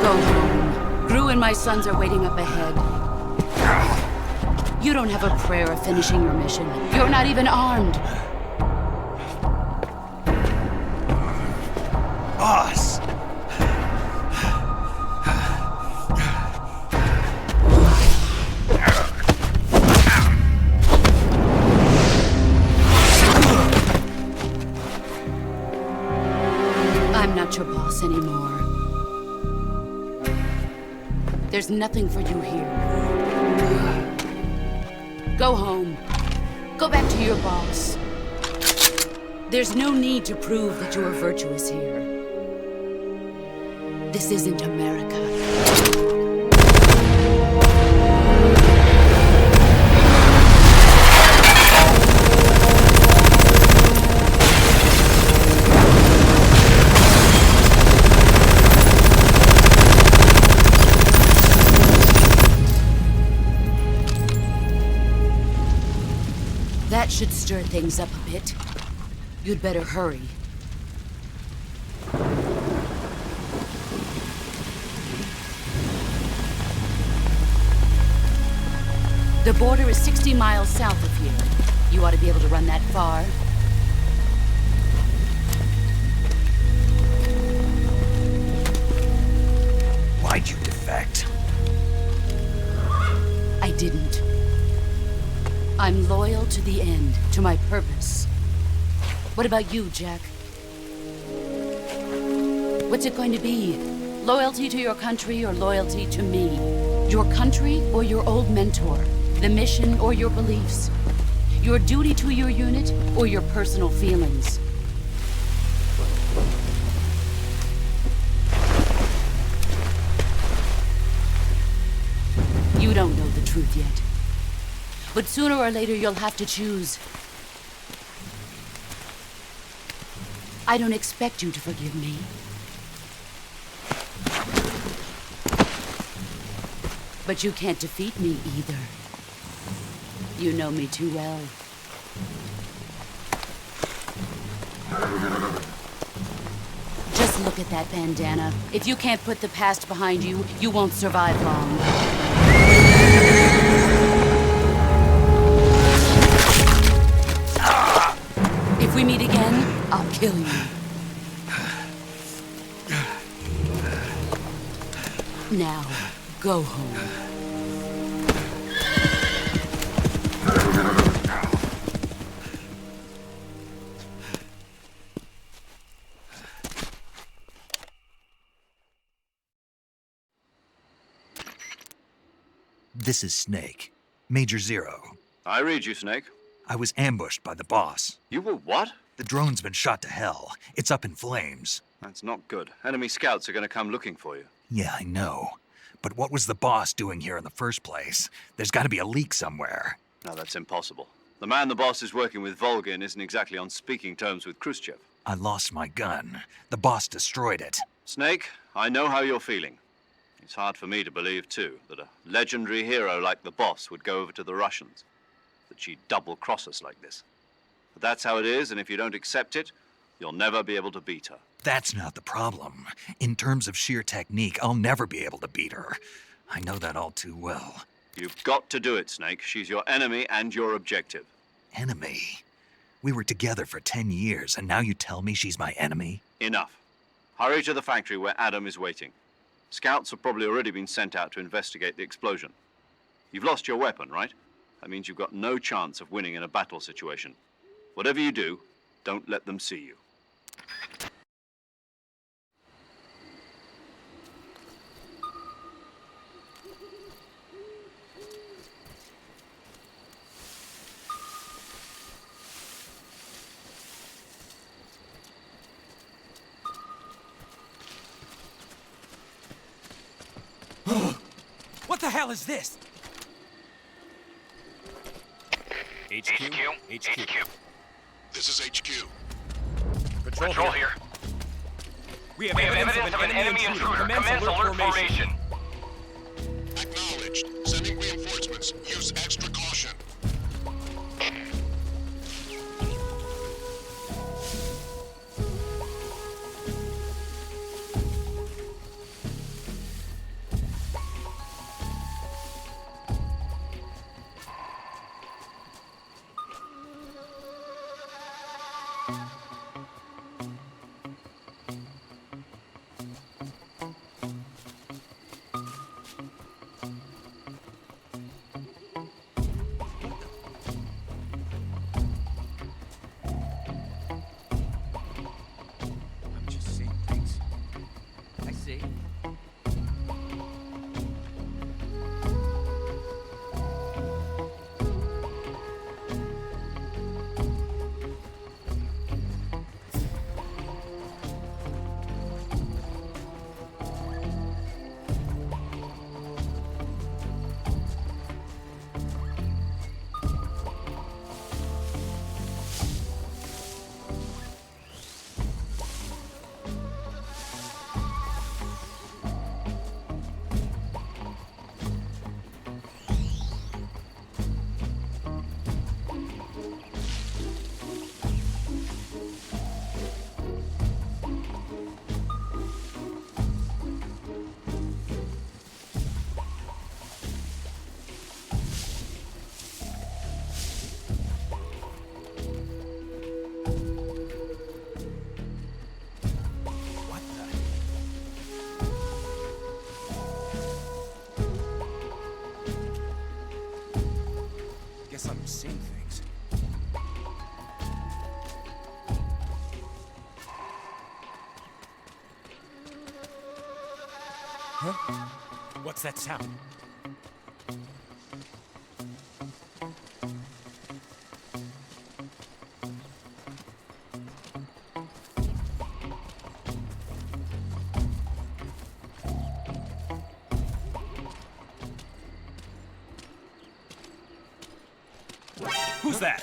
Go home. Gru and my sons are waiting up ahead. You don't have a prayer of finishing your mission. You're not even armed. Boss! I'm not your boss anymore. There's nothing for you here. Go home. Go back to your boss. There's no need to prove that you are virtuous here. This isn't America. That should stir things up a bit. You'd better hurry. The border is 60 miles south of here. You ought to be able to run that far. Why'd you defect? I didn't. I'm loyal to the end, to my purpose. What about you, Jack? What's it going to be? Loyalty to your country or loyalty to me? Your country or your old mentor? The mission or your beliefs? Your duty to your unit or your personal feelings? You don't know the truth yet. But sooner or later, you'll have to choose. I don't expect you to forgive me. But you can't defeat me either. You know me too well. Just look at that bandana. If you can't put the past behind you, you won't survive long. If we meet again, I'll kill you. Now, go home. This is Snake. Major Zero. I read you, Snake. I was ambushed by the boss. You were what? The drone's been shot to hell. It's up in flames. That's not good. Enemy scouts are going to come looking for you. Yeah, I know. But what was the boss doing here in the first place? There's got to be a leak somewhere. No, that's impossible. The man the boss is working with, Volgin, isn't exactly on speaking terms with Khrushchev. I lost my gun. The boss destroyed it. Snake, I know how you're feeling. It's hard for me to believe, too, that a legendary hero like the boss would go over to the Russians. That she'd double-cross us like this. But that's how it is, and if you don't accept it, you'll never be able to beat her. That's not the problem. In terms of sheer technique, I'll never be able to beat her. I know that all too well. You've got to do it, Snake. She's your enemy and your objective. Enemy? We were together for 10 years, and now you tell me she's my enemy? Enough. Hurry to the factory where Adam is waiting. Scouts have probably already been sent out to investigate the explosion. You've lost your weapon, right? That means you've got no chance of winning in a battle situation. Whatever you do, don't let them see you. hell is this? HQ. This is HQ. Patrol here. We have evidence of an enemy intruder. Commence alert formation. Acknowledged. Sending reinforcements. Use extra caution. I'm just seeing things. I see. Guess I'm seeing things. Huh? What's that sound? Who's that?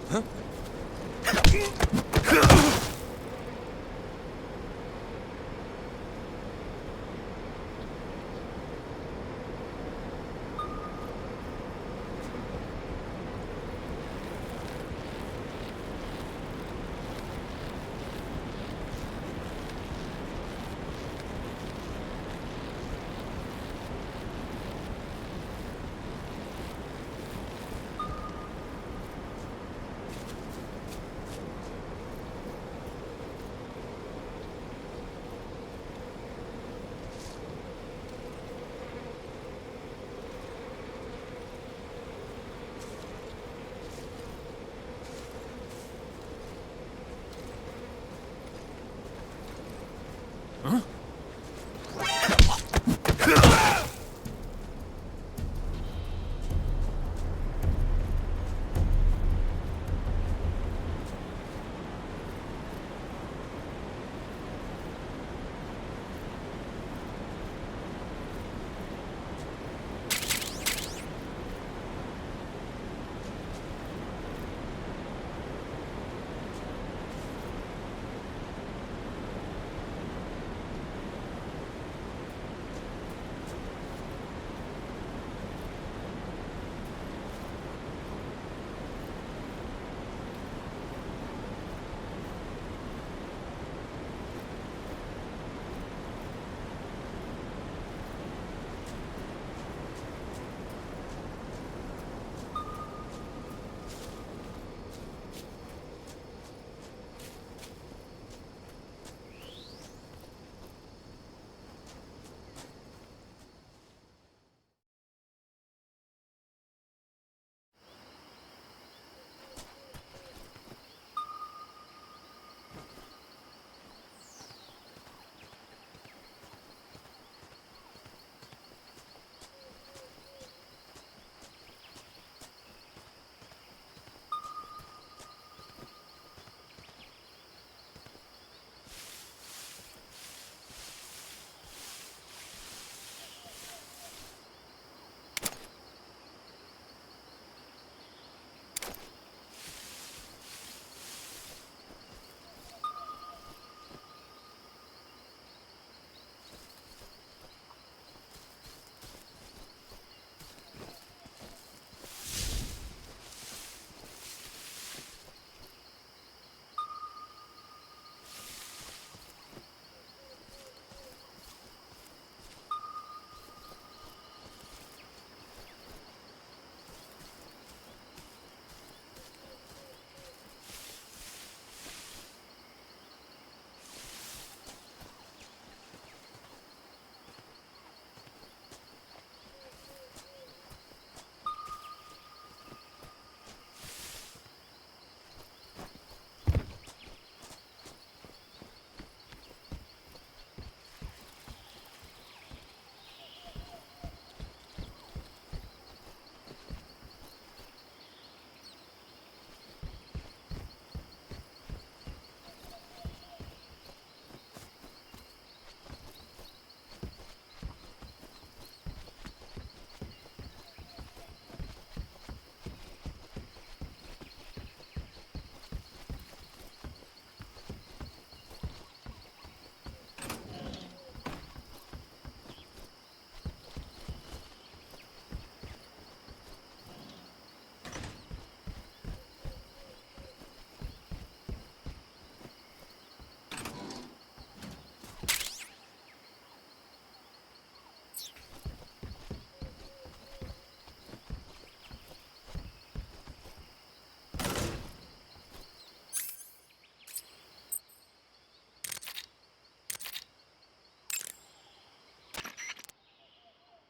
Huh?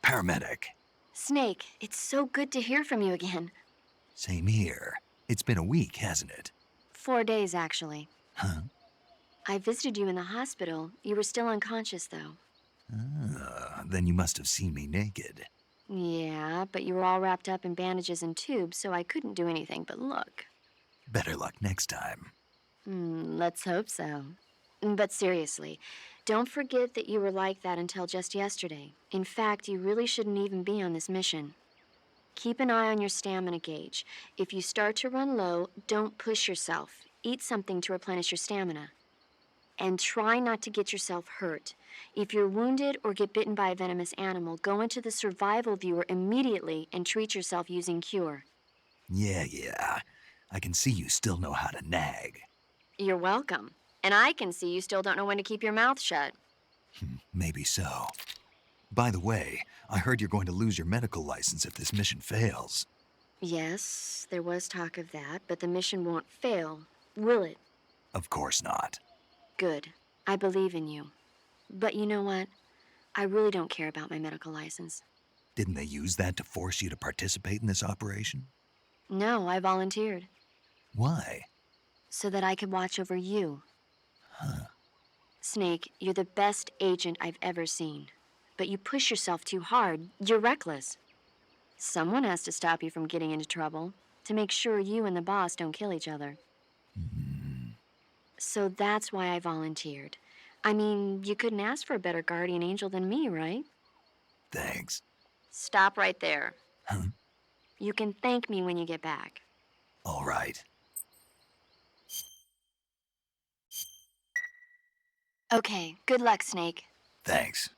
paramedic. Snake, it's so good to hear from you again. Same here. It's been a week, hasn't it? 4 days, actually. Huh? I visited you in the hospital. You were still unconscious, though. Then you must have seen me naked. Yeah, but you were all wrapped up in bandages and tubes, so I couldn't do anything but look. Better luck next time. Let's hope so. But seriously, don't forget that you were like that until just yesterday. In fact, you really shouldn't even be on this mission. Keep an eye on your stamina gauge. If you start to run low, don't push yourself. Eat something to replenish your stamina. And try not to get yourself hurt. If you're wounded or get bitten by a venomous animal, go into the survival viewer immediately and treat yourself using Cure. Yeah. I can see you still know how to nag. You're welcome. And I can see you still don't know when to keep your mouth shut. Maybe so. By the way, I heard you're going to lose your medical license if this mission fails. Yes, there was talk of that, but the mission won't fail, will it? Of course not. Good. I believe in you. But you know what? I really don't care about my medical license. Didn't they use that to force you to participate in this operation? No, I volunteered. Why? So that I could watch over you. Huh. Snake, you're the best agent I've ever seen. But you push yourself too hard. You're reckless. Someone has to stop you from getting into trouble, to make sure you and the boss don't kill each other. So that's why I volunteered. I mean, you couldn't ask for a better guardian angel than me, right? Thanks. Stop right there. Huh? You can thank me when you get back. All right. Okay, good luck, Snake. Thanks.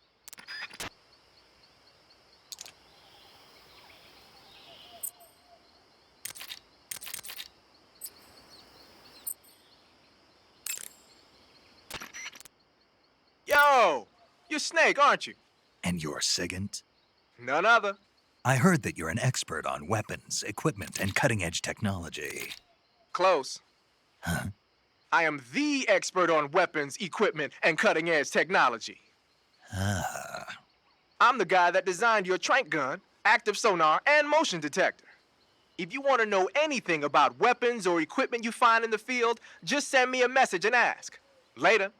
Yo! You're Snake, aren't you? And you're Sigint? None other. I heard that you're an expert on weapons, equipment, and cutting-edge technology. Close. Huh? I am the expert on weapons, equipment, and cutting-edge technology. I'm the guy that designed your trank gun, active sonar, and motion detector. If you want to know anything about weapons or equipment you find in the field, just send me a message and ask. Later.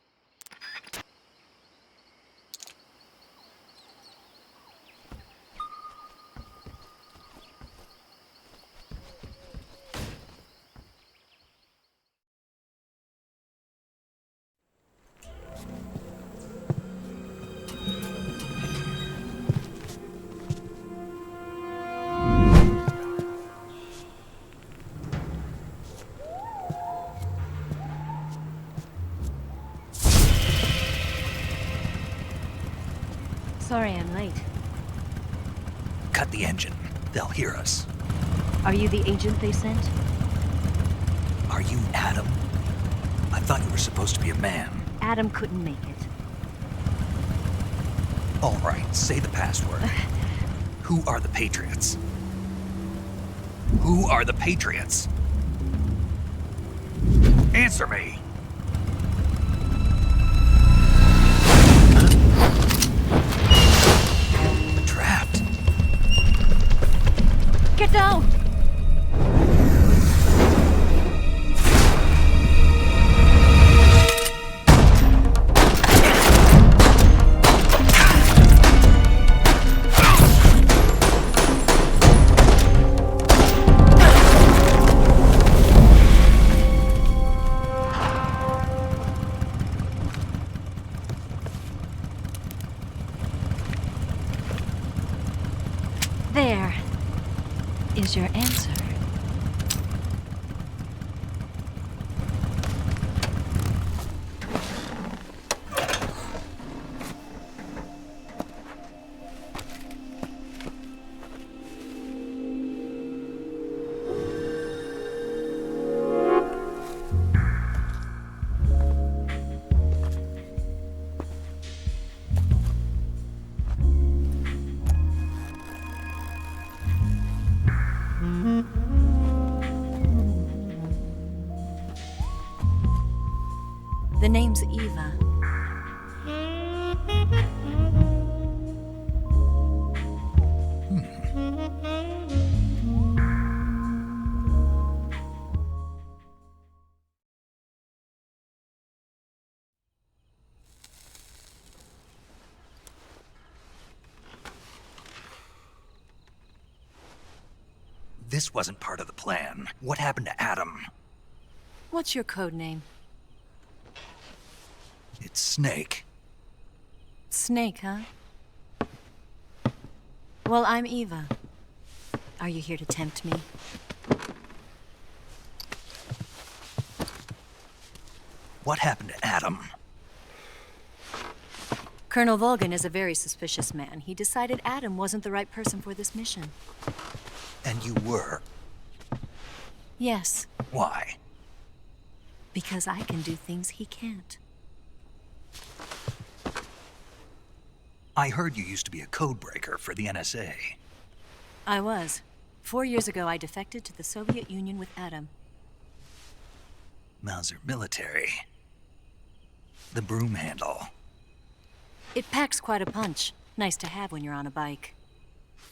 Sorry I'm late. Cut the engine. They'll hear us. Are you the agent they sent? Are you Adam? I thought you were supposed to be a man. Adam couldn't make it. All right, say the password. Who are the Patriots? Who are the Patriots? Answer me! Trapped. Get down! There is your answer. The name's Eva. This wasn't part of the plan. What happened to Adam? What's your code name? It's Snake. Snake, huh? Well, I'm Eva. Are you here to tempt me? What happened to Adam? Colonel Volgan is a very suspicious man. He decided Adam wasn't the right person for this mission. And you were? Yes. Why? Because I can do things he can't. I heard you used to be a codebreaker for the NSA. I was. 4 years ago, I defected to the Soviet Union with Adam. Mauser military. The broom handle. It packs quite a punch. Nice to have when you're on a bike.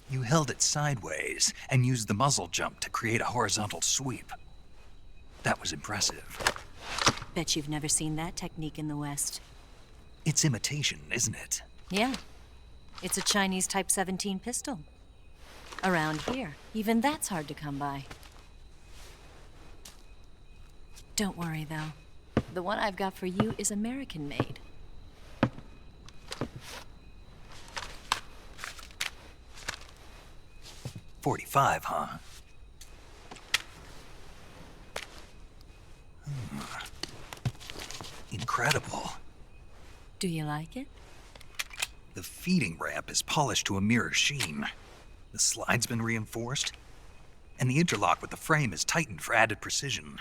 You held it sideways and used the muzzle jump to create a horizontal sweep. That was impressive. Bet you've never seen that technique in the West. It's imitation, isn't it? Yeah. It's a Chinese Type 17 pistol. Around here, even that's hard to come by. Don't worry, though. The one I've got for you is American-made. .45, huh? Incredible. Do you like it? The feeding ramp is polished to a mirror sheen. The slide's been reinforced, and the interlock with the frame is tightened for added precision.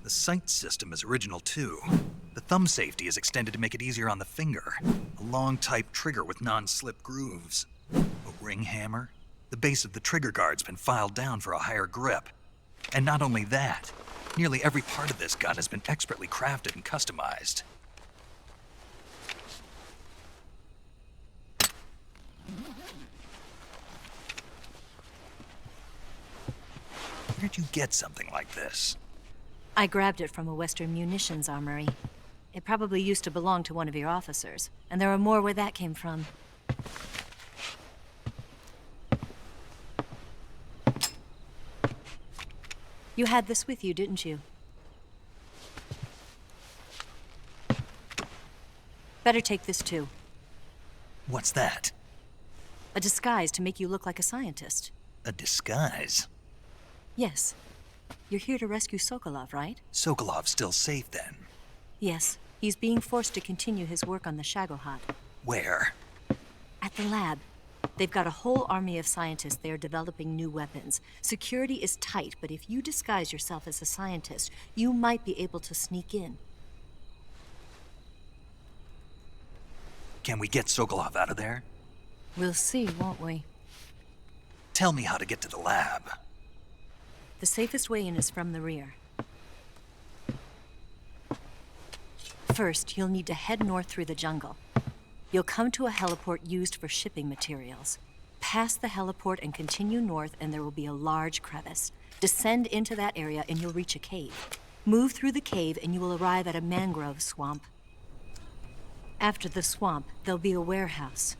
The sight system is original too. The thumb safety is extended to make it easier on the finger. A long type trigger with non-slip grooves. A ring hammer. The base of the trigger guard's been filed down for a higher grip. And not only that, nearly every part of this gun has been expertly crafted and customized. Where'd you get something like this? I grabbed it from a Western munitions armory. It probably used to belong to one of your officers, and there are more where that came from. You had this with you, didn't you? Better take this too. What's that? A disguise to make you look like a scientist. A disguise? Yes. You're here to rescue Sokolov, right? Sokolov's still safe then? Yes. He's being forced to continue his work on the Shagohod. Where? At the lab. They've got a whole army of scientists there developing new weapons. Security is tight, but if you disguise yourself as a scientist, you might be able to sneak in. Can we get Sokolov out of there? We'll see, won't we? Tell me how to get to the lab. The safest way in is from the rear. First, you'll need to head north through the jungle. You'll come to a heliport used for shipping materials. Pass the heliport and continue north, and there will be a large crevice. Descend into that area and you'll reach a cave. Move through the cave and you will arrive at a mangrove swamp. After the swamp, there'll be a warehouse.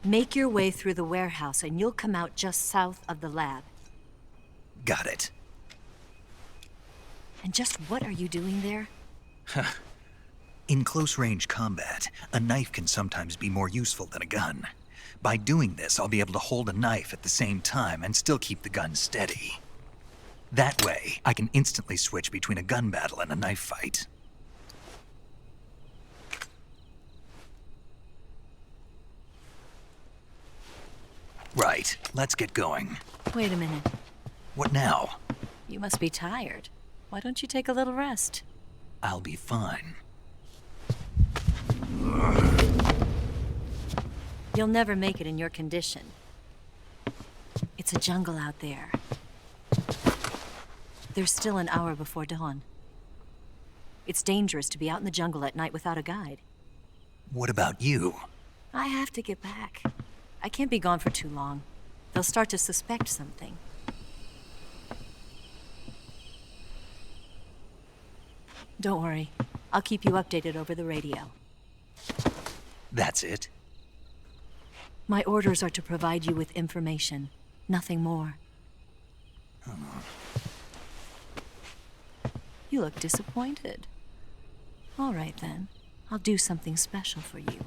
Make your way through the warehouse and you'll come out just south of the lab. Got it. And just what are you doing there? In close-range combat, a knife can sometimes be more useful than a gun. By doing this, I'll be able to hold a knife at the same time and still keep the gun steady. That way, I can instantly switch between a gun battle and a knife fight. Right, let's get going. Wait a minute. What now? You must be tired. Why don't you take a little rest? I'll be fine. You'll never make it in your condition. It's a jungle out there. There's still an hour before dawn. It's dangerous to be out in the jungle at night without a guide. What about you? I have to get back. I can't be gone for too long. They'll start to suspect something. Don't worry. I'll keep you updated over the radio. That's it? My orders are to provide you with information. Nothing more. You look disappointed. All right, then. I'll do something special for you.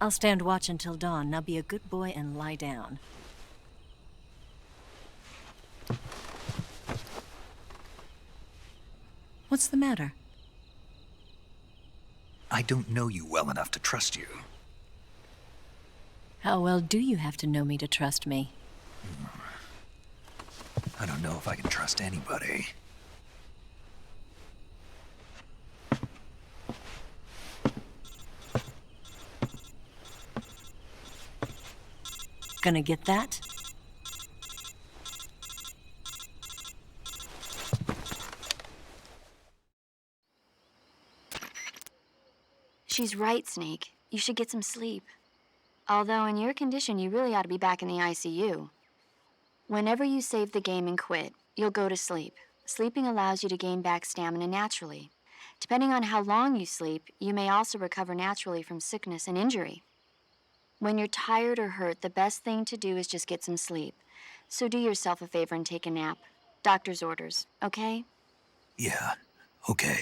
I'll stand watch until dawn. Now be a good boy and lie down. What's the matter? I don't know you well enough to trust you. How well do you have to know me to trust me? I don't know if I can trust anybody. Gonna get that? She's right, Snake. You should get some sleep. Although in your condition, you really ought to be back in the ICU. Whenever you save the game and quit, you'll go to sleep. Sleeping allows you to gain back stamina naturally. Depending on how long you sleep, you may also recover naturally from sickness and injury. When you're tired or hurt, the best thing to do is just get some sleep. So do yourself a favor and take a nap. Doctor's orders, okay? Yeah, okay.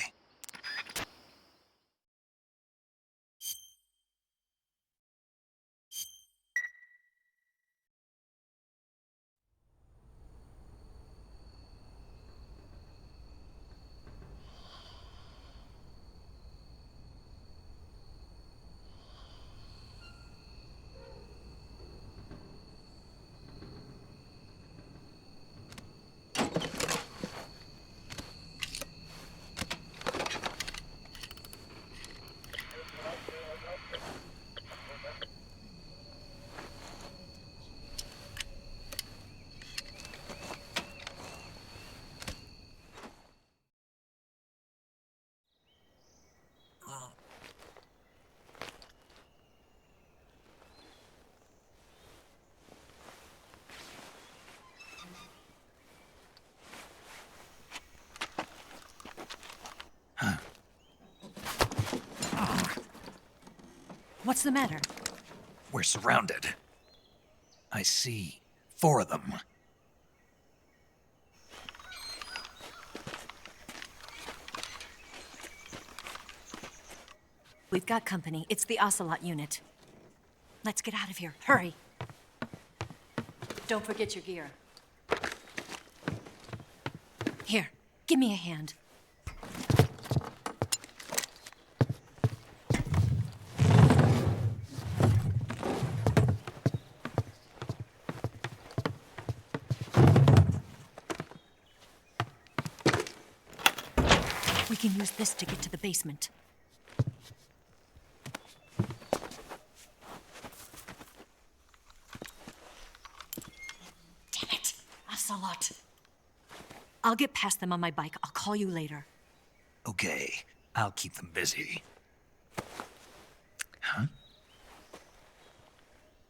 What's the matter? We're surrounded. I see 4 of them. We've got company. It's the Ocelot unit. Let's get out of here. Hurry. Don't forget your gear. Here, give me a hand. We can use this to get to the basement. Damn it, Ocelot. I'll get past them on my bike. I'll call you later. Okay, I'll keep them busy. Huh?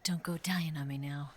Don't go dying on me now.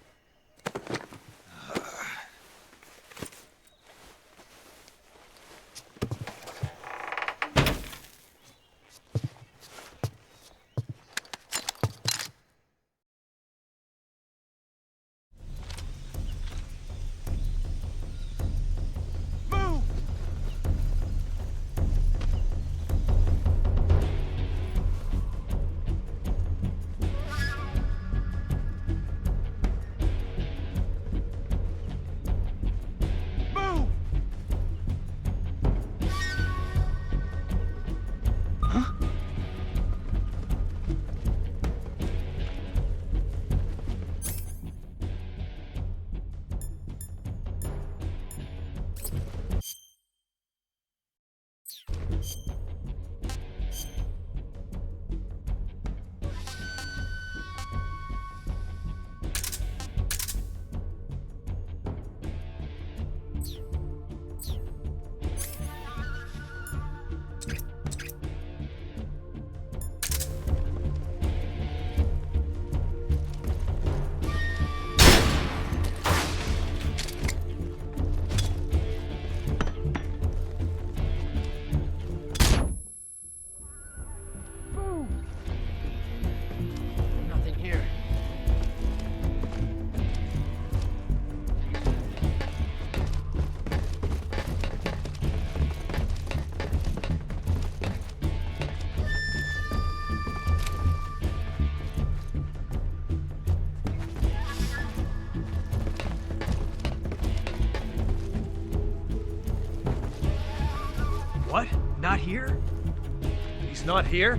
He's not here?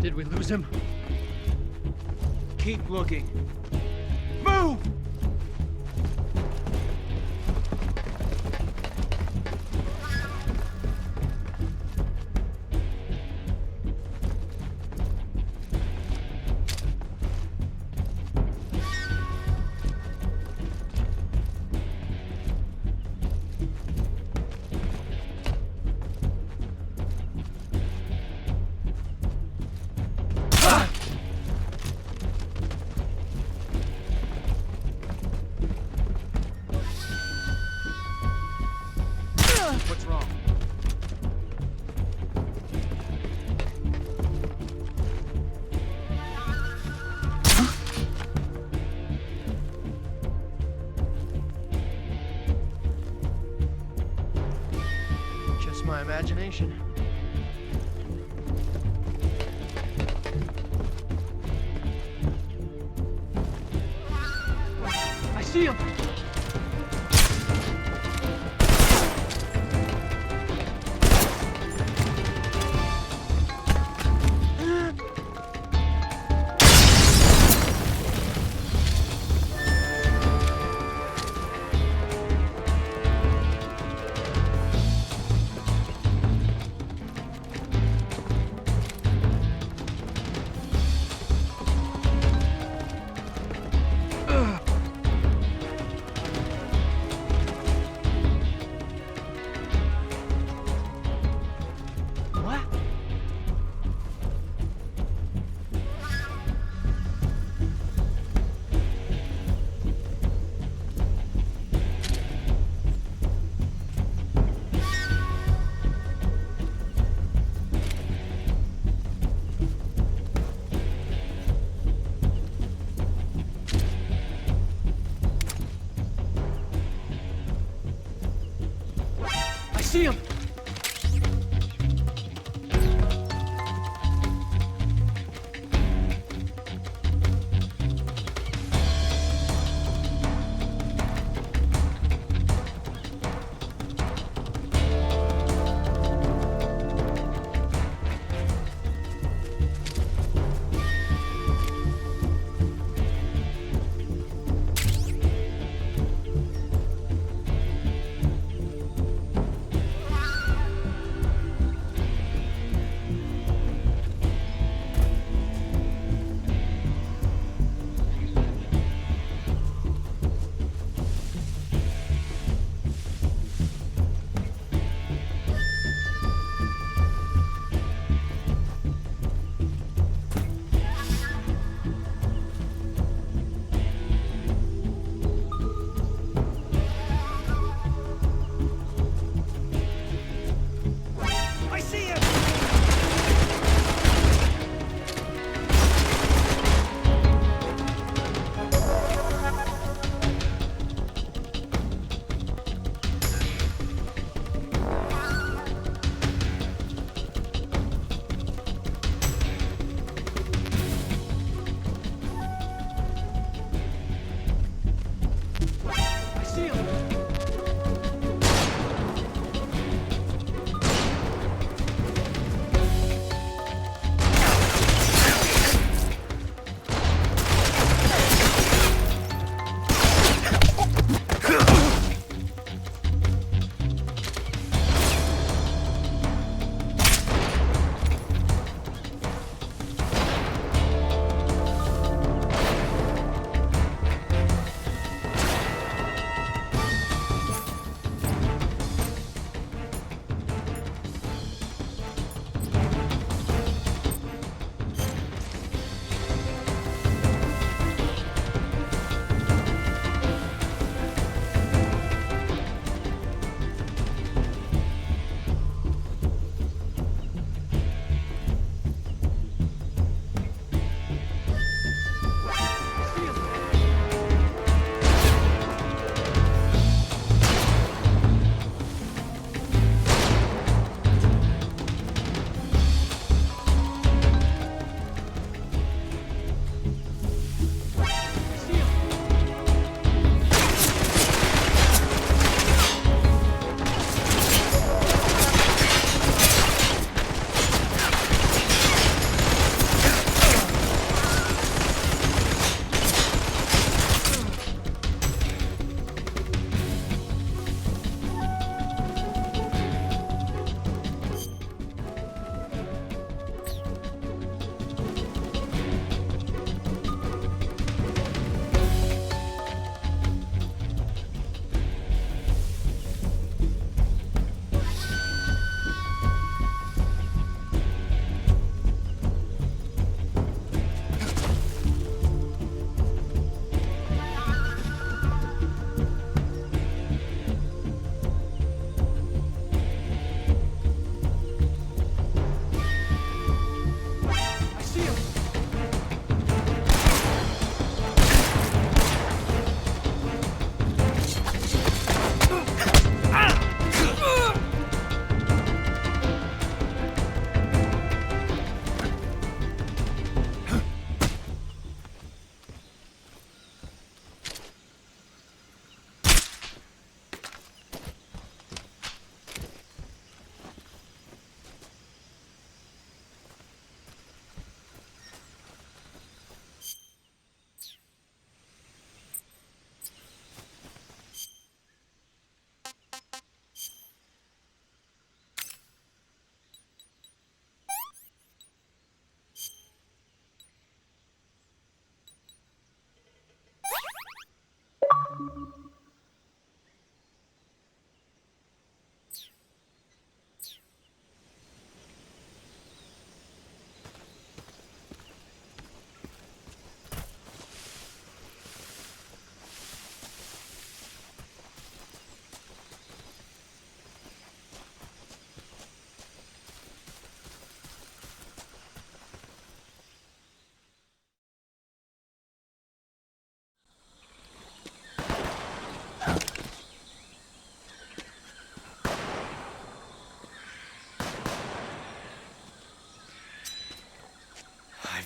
Did we lose him? Keep looking. Move! What's wrong? Just my imagination. I see him!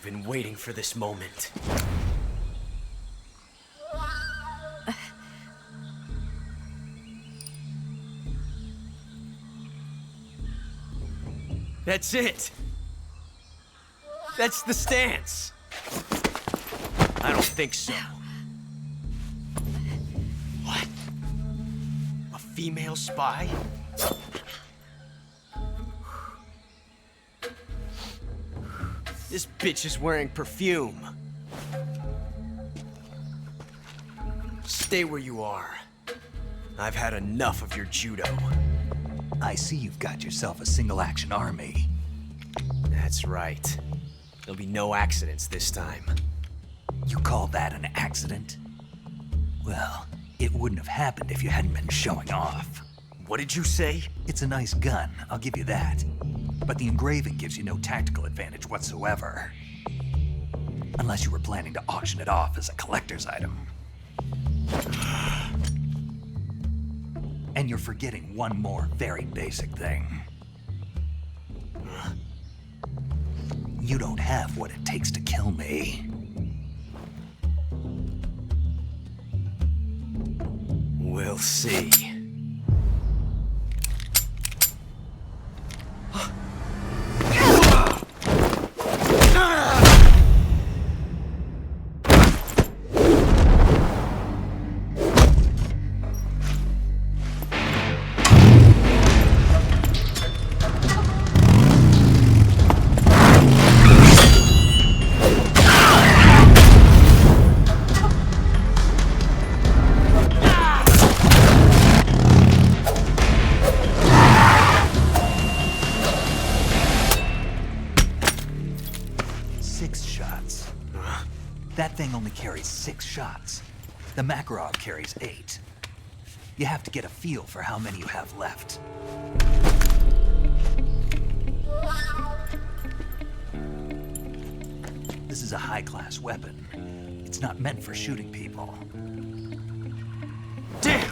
been waiting for this moment. That's it! That's the stance! I don't think so. What? A female spy? This bitch is wearing perfume. Stay where you are. I've had enough of your judo. I see you've got yourself a single-action army. That's right. There'll be no accidents this time. You call that an accident? Well, it wouldn't have happened if you hadn't been showing off. What did you say? It's a nice gun, I'll give you that. But the engraving gives you no tactical advantage whatsoever. Unless you were planning to auction it off as a collector's item. And you're forgetting one more very basic thing. You don't have what it takes to kill me. We'll see. That thing only carries 6 shots. The Makarov carries 8. You have to get a feel for how many you have left. This is a high-class weapon. It's not meant for shooting people. Damn!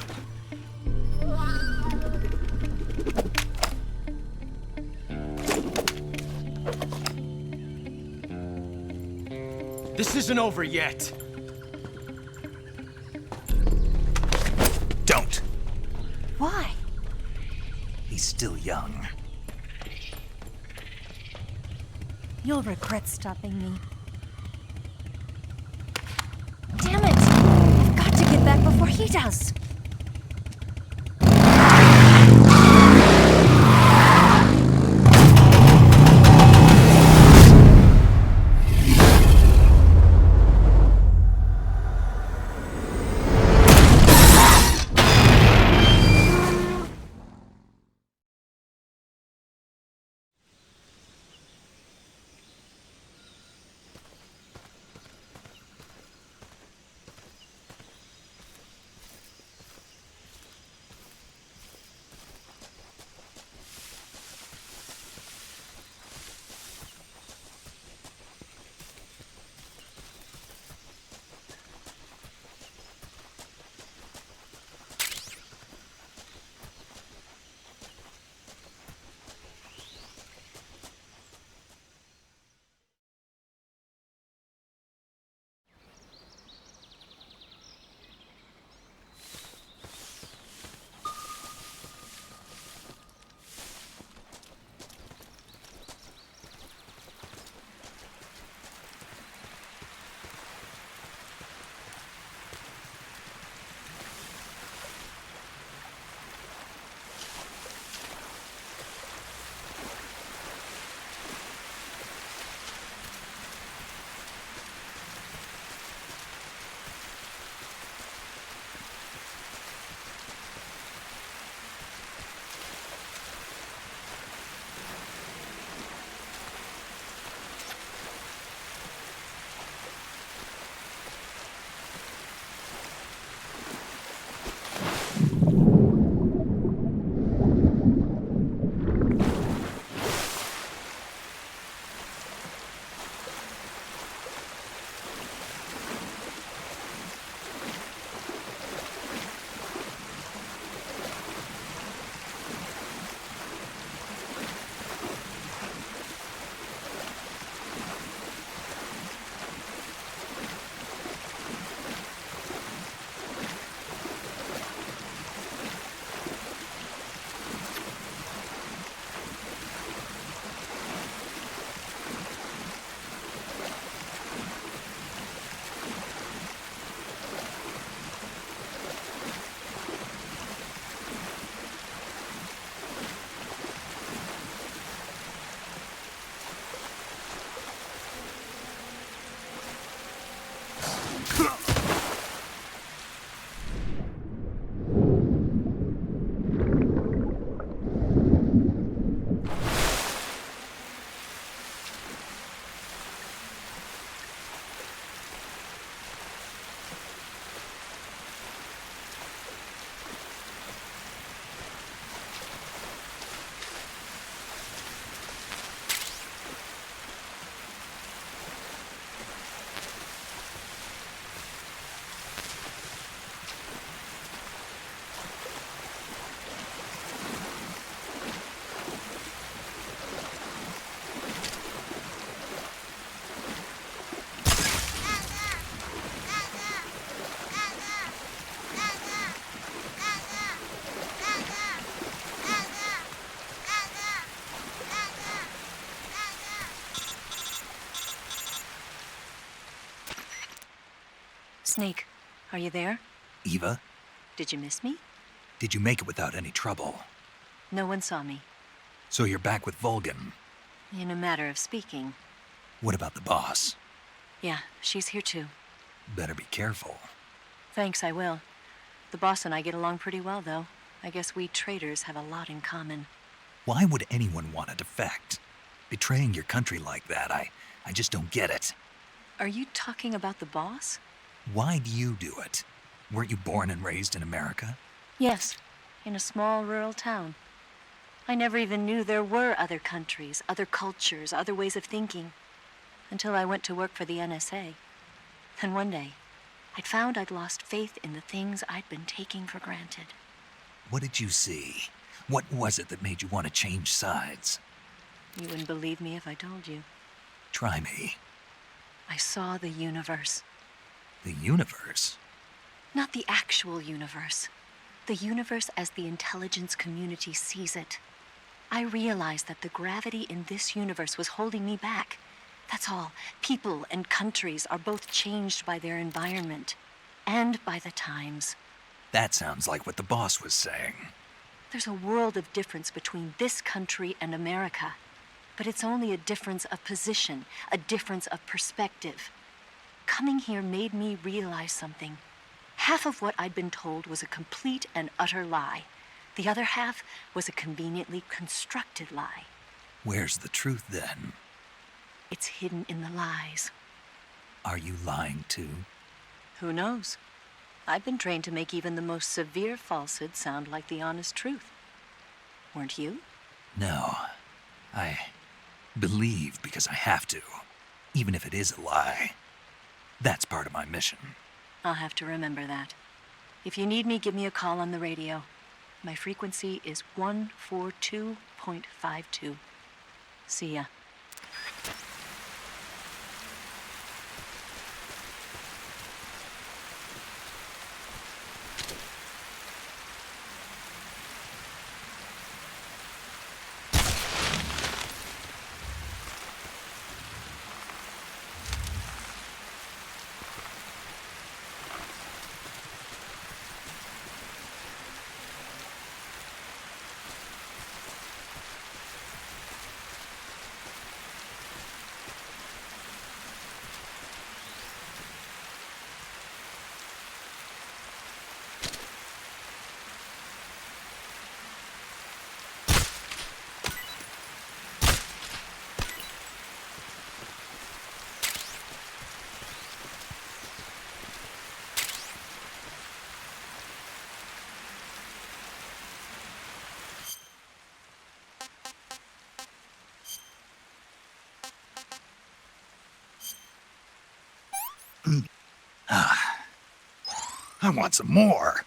This isn't over yet. Don't. Why? He's still young. You'll regret stopping me. Damn it! I've got to get back before he does. Snake, are you there? Eva, Did you miss me? did you make it without any trouble? No one saw me. So you're back with Vulcan. In a matter of speaking. What about the boss? Yeah, she's here too. Better be careful. Thanks, I will. The boss and I get along pretty well, though. I guess we traitors have a lot in common. Why would anyone want to defect? Betraying your country like that, I just don't get it. Are you talking about the boss? Why do you do it? Weren't you born and raised in America? Yes, in a small rural town. I never even knew there were other countries, other cultures, other ways of thinking, until I went to work for the NSA. Then one day, I'd found I'd lost faith in the things I'd been taking for granted. What did you see? What was it that made you want to change sides? You wouldn't believe me if I told you. Try me. I saw the universe. The universe? Not the actual universe. The universe as the intelligence community sees it. I realized that the gravity in this universe was holding me back. That's all. People and countries are both changed by their environment and by the times. That sounds like what the boss was saying. There's a world of difference between this country and America. But it's only a difference of position, a difference of perspective. Coming here made me realize something. Half of what I'd been told was a complete and utter lie. The other half was a conveniently constructed lie. Where's the truth then? It's hidden in the lies. Are you lying too? Who knows? I've been trained to make even the most severe falsehood sound like the honest truth. Weren't you? No. I believe because I have to, even if it is a lie. That's part of my mission. I'll have to remember that. If you need me, give me a call on the radio. My frequency is 142.52. See ya. I want some more.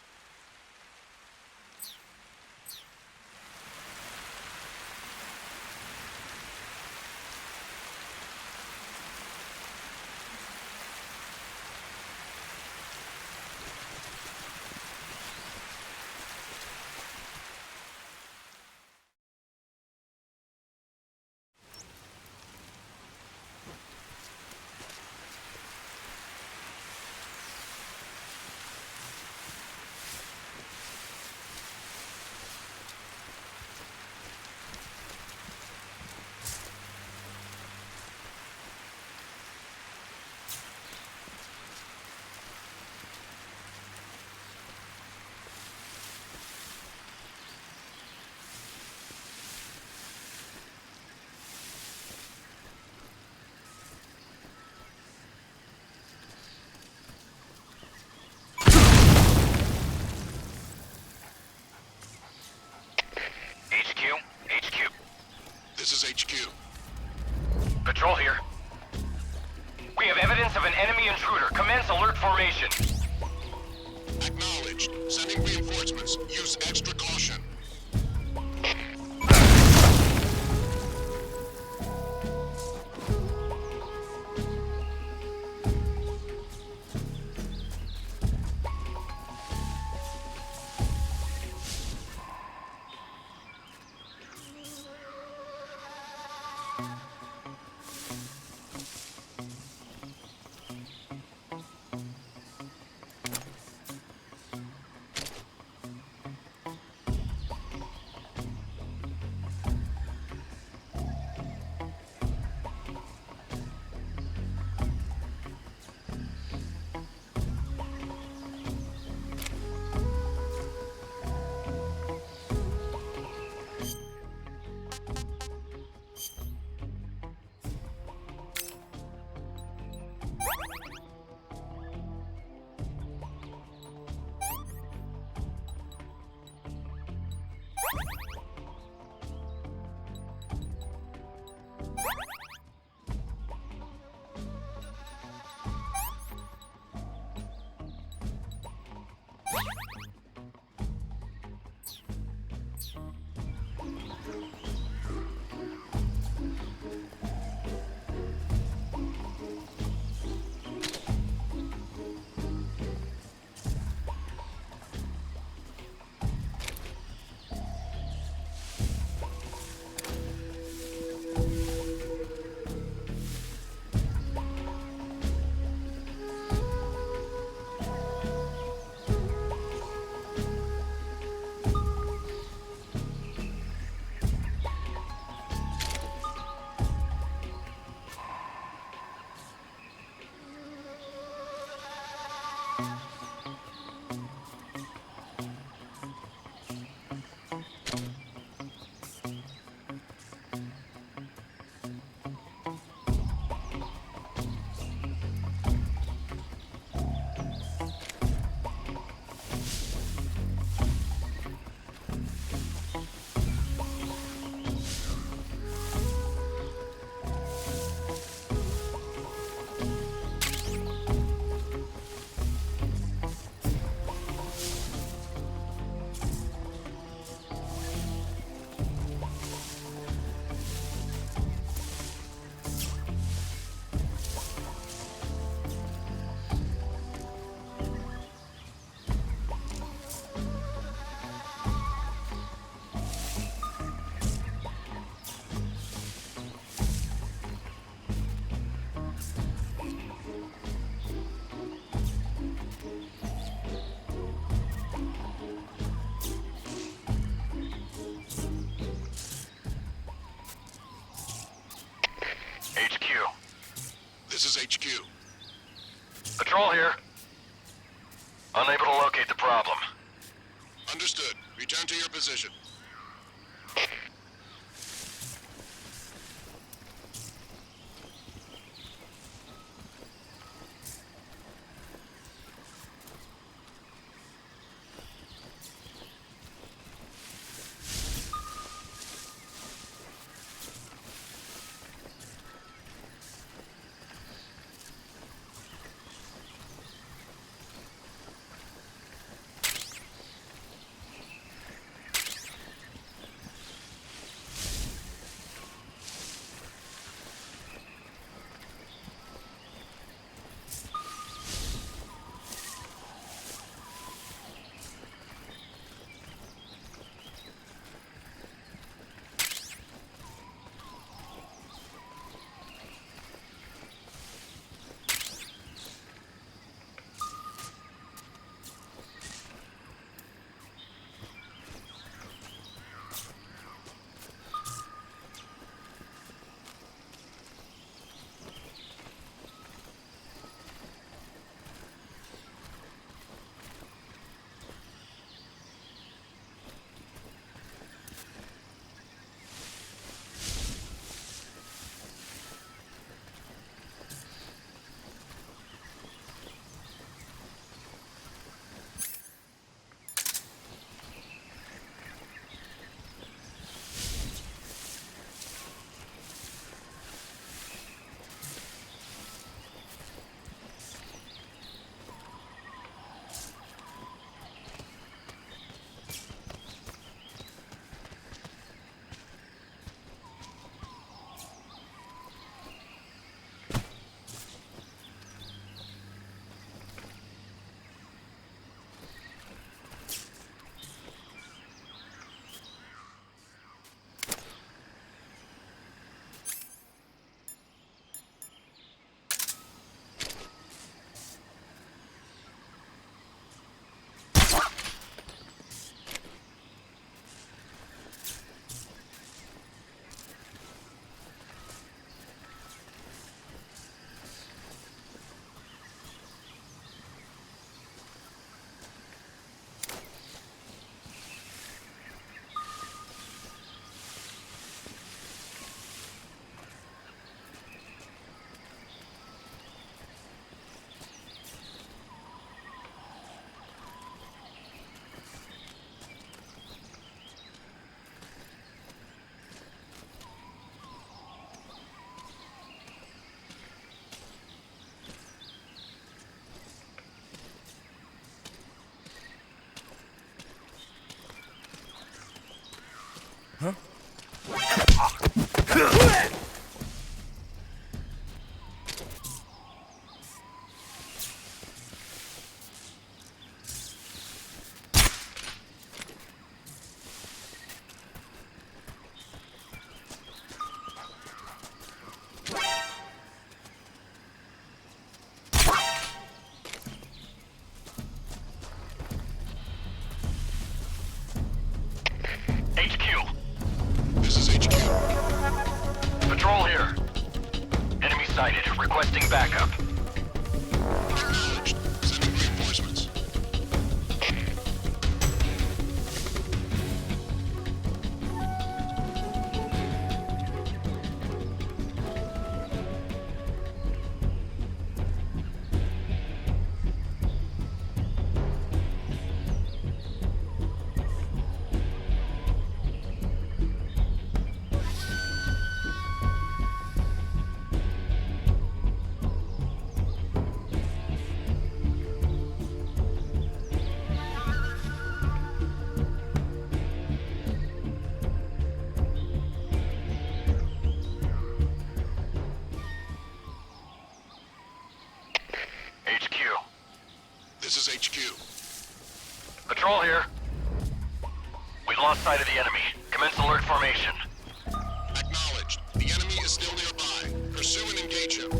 This is HQ. Patrol here. We have evidence of an enemy intruder. Commence alert formation. Acknowledged. Sending reinforcements. Use extra caution. This is HQ. Patrol here. Unable to locate the problem. Understood. Return to your position. Huh? Patrol here. Enemy sighted. Requesting backup. Acknowledged. Sending reinforcements. HQ. Patrol here. We've lost sight of the enemy. Commence alert formation. Acknowledged. The enemy is still nearby. Pursue and engage him.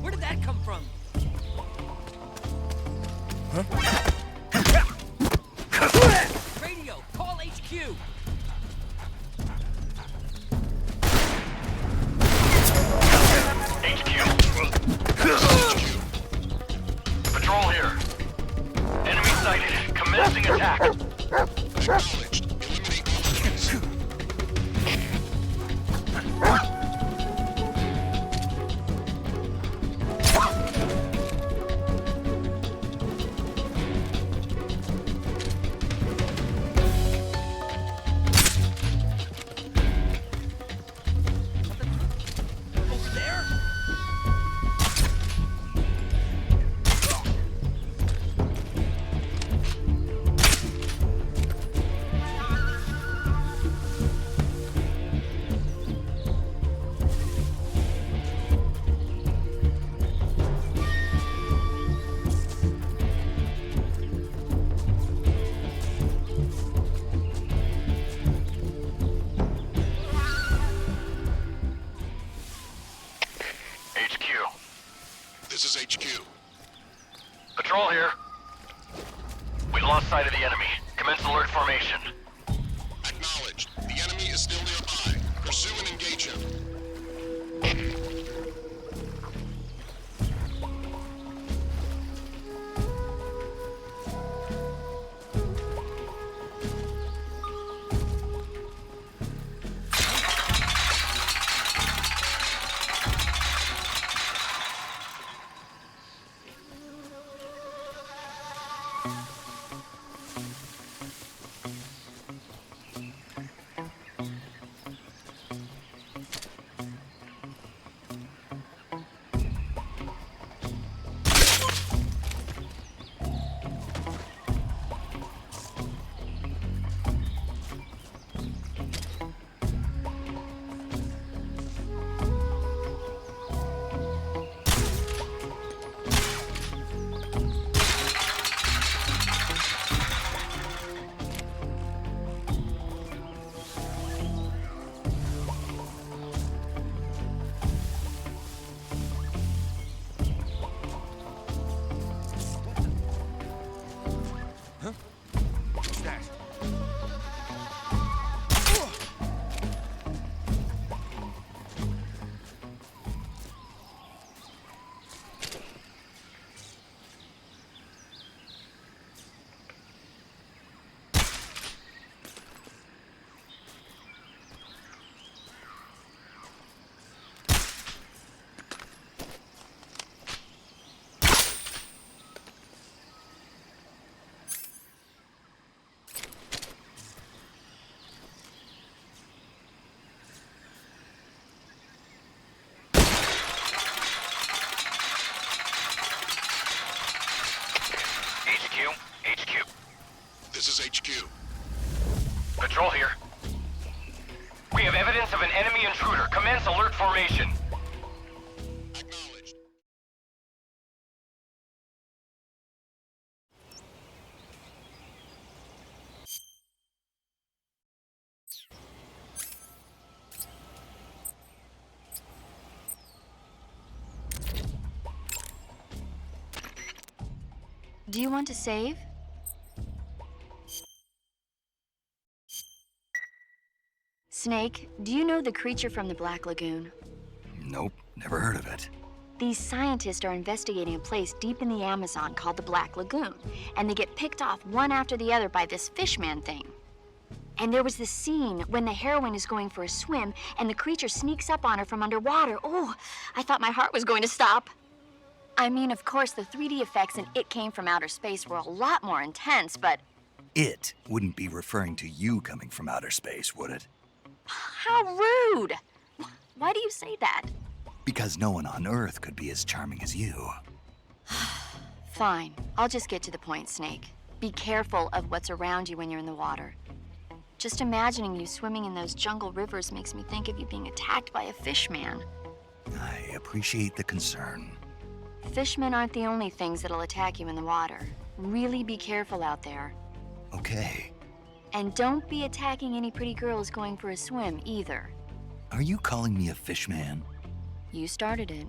Where did that come from? Radio, call HQ. Patrol here. Enemy sighted. Commencing attack. Acknowledged. Eliminate all enemies. Over there? HQ. This is HQ. Patrol here. We lost sight of the enemy. Commence alert formation. Acknowledged. The enemy is still nearby. Pursue and engage him. HQ. This is HQ. Patrol here. We have evidence of an enemy intruder. Commence alert formation. Acknowledged. Do you want to save? Snake, do you know the creature from the Black Lagoon? Nope, never heard of it. These scientists are investigating a place deep in the Amazon called the Black Lagoon, and they get picked off one after the other by this fishman thing. And there was this scene when the heroine is going for a swim and the creature sneaks up on her from underwater. Oh, I thought my heart was going to stop. I mean, of course, the 3D effects in It Came from Outer Space were a lot more intense, but... It wouldn't be referring to you coming from outer space, would it? How rude! Why do you say that? Because no one on Earth could be as charming as you. Fine. I'll just get to the point, Snake. Be careful of what's around you when you're in the water. Just imagining you swimming in those jungle rivers makes me think of you being attacked by a fishman. I appreciate the concern. Fishmen aren't the only things that'll attack you in the water. Really be careful out there. Okay. And don't be attacking any pretty girls going for a swim, either. Are you calling me a fishman? You started it.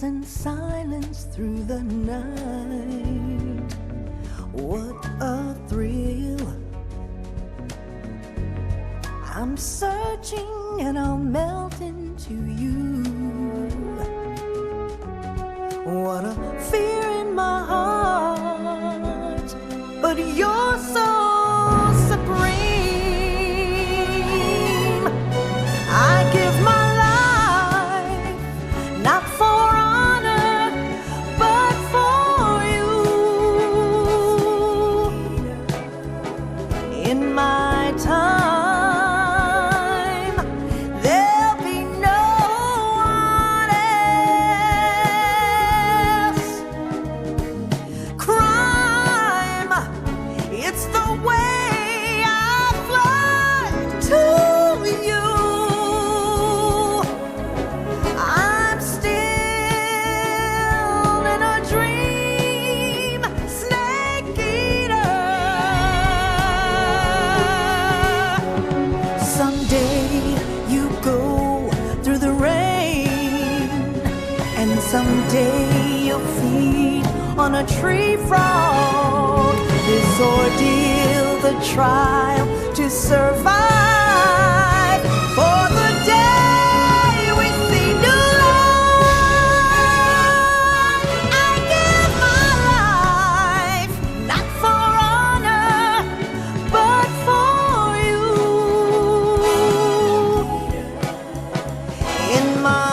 and silence through the night. What a thrill. I'm searching and I'll melt into you. What a fear in my heart, but you're so supreme. I give my life, not for honor, Someday you'll feed on a tree frog. This ordeal, the trial to survive. For the day we see new life, I give my life, not for honor, but for you. In my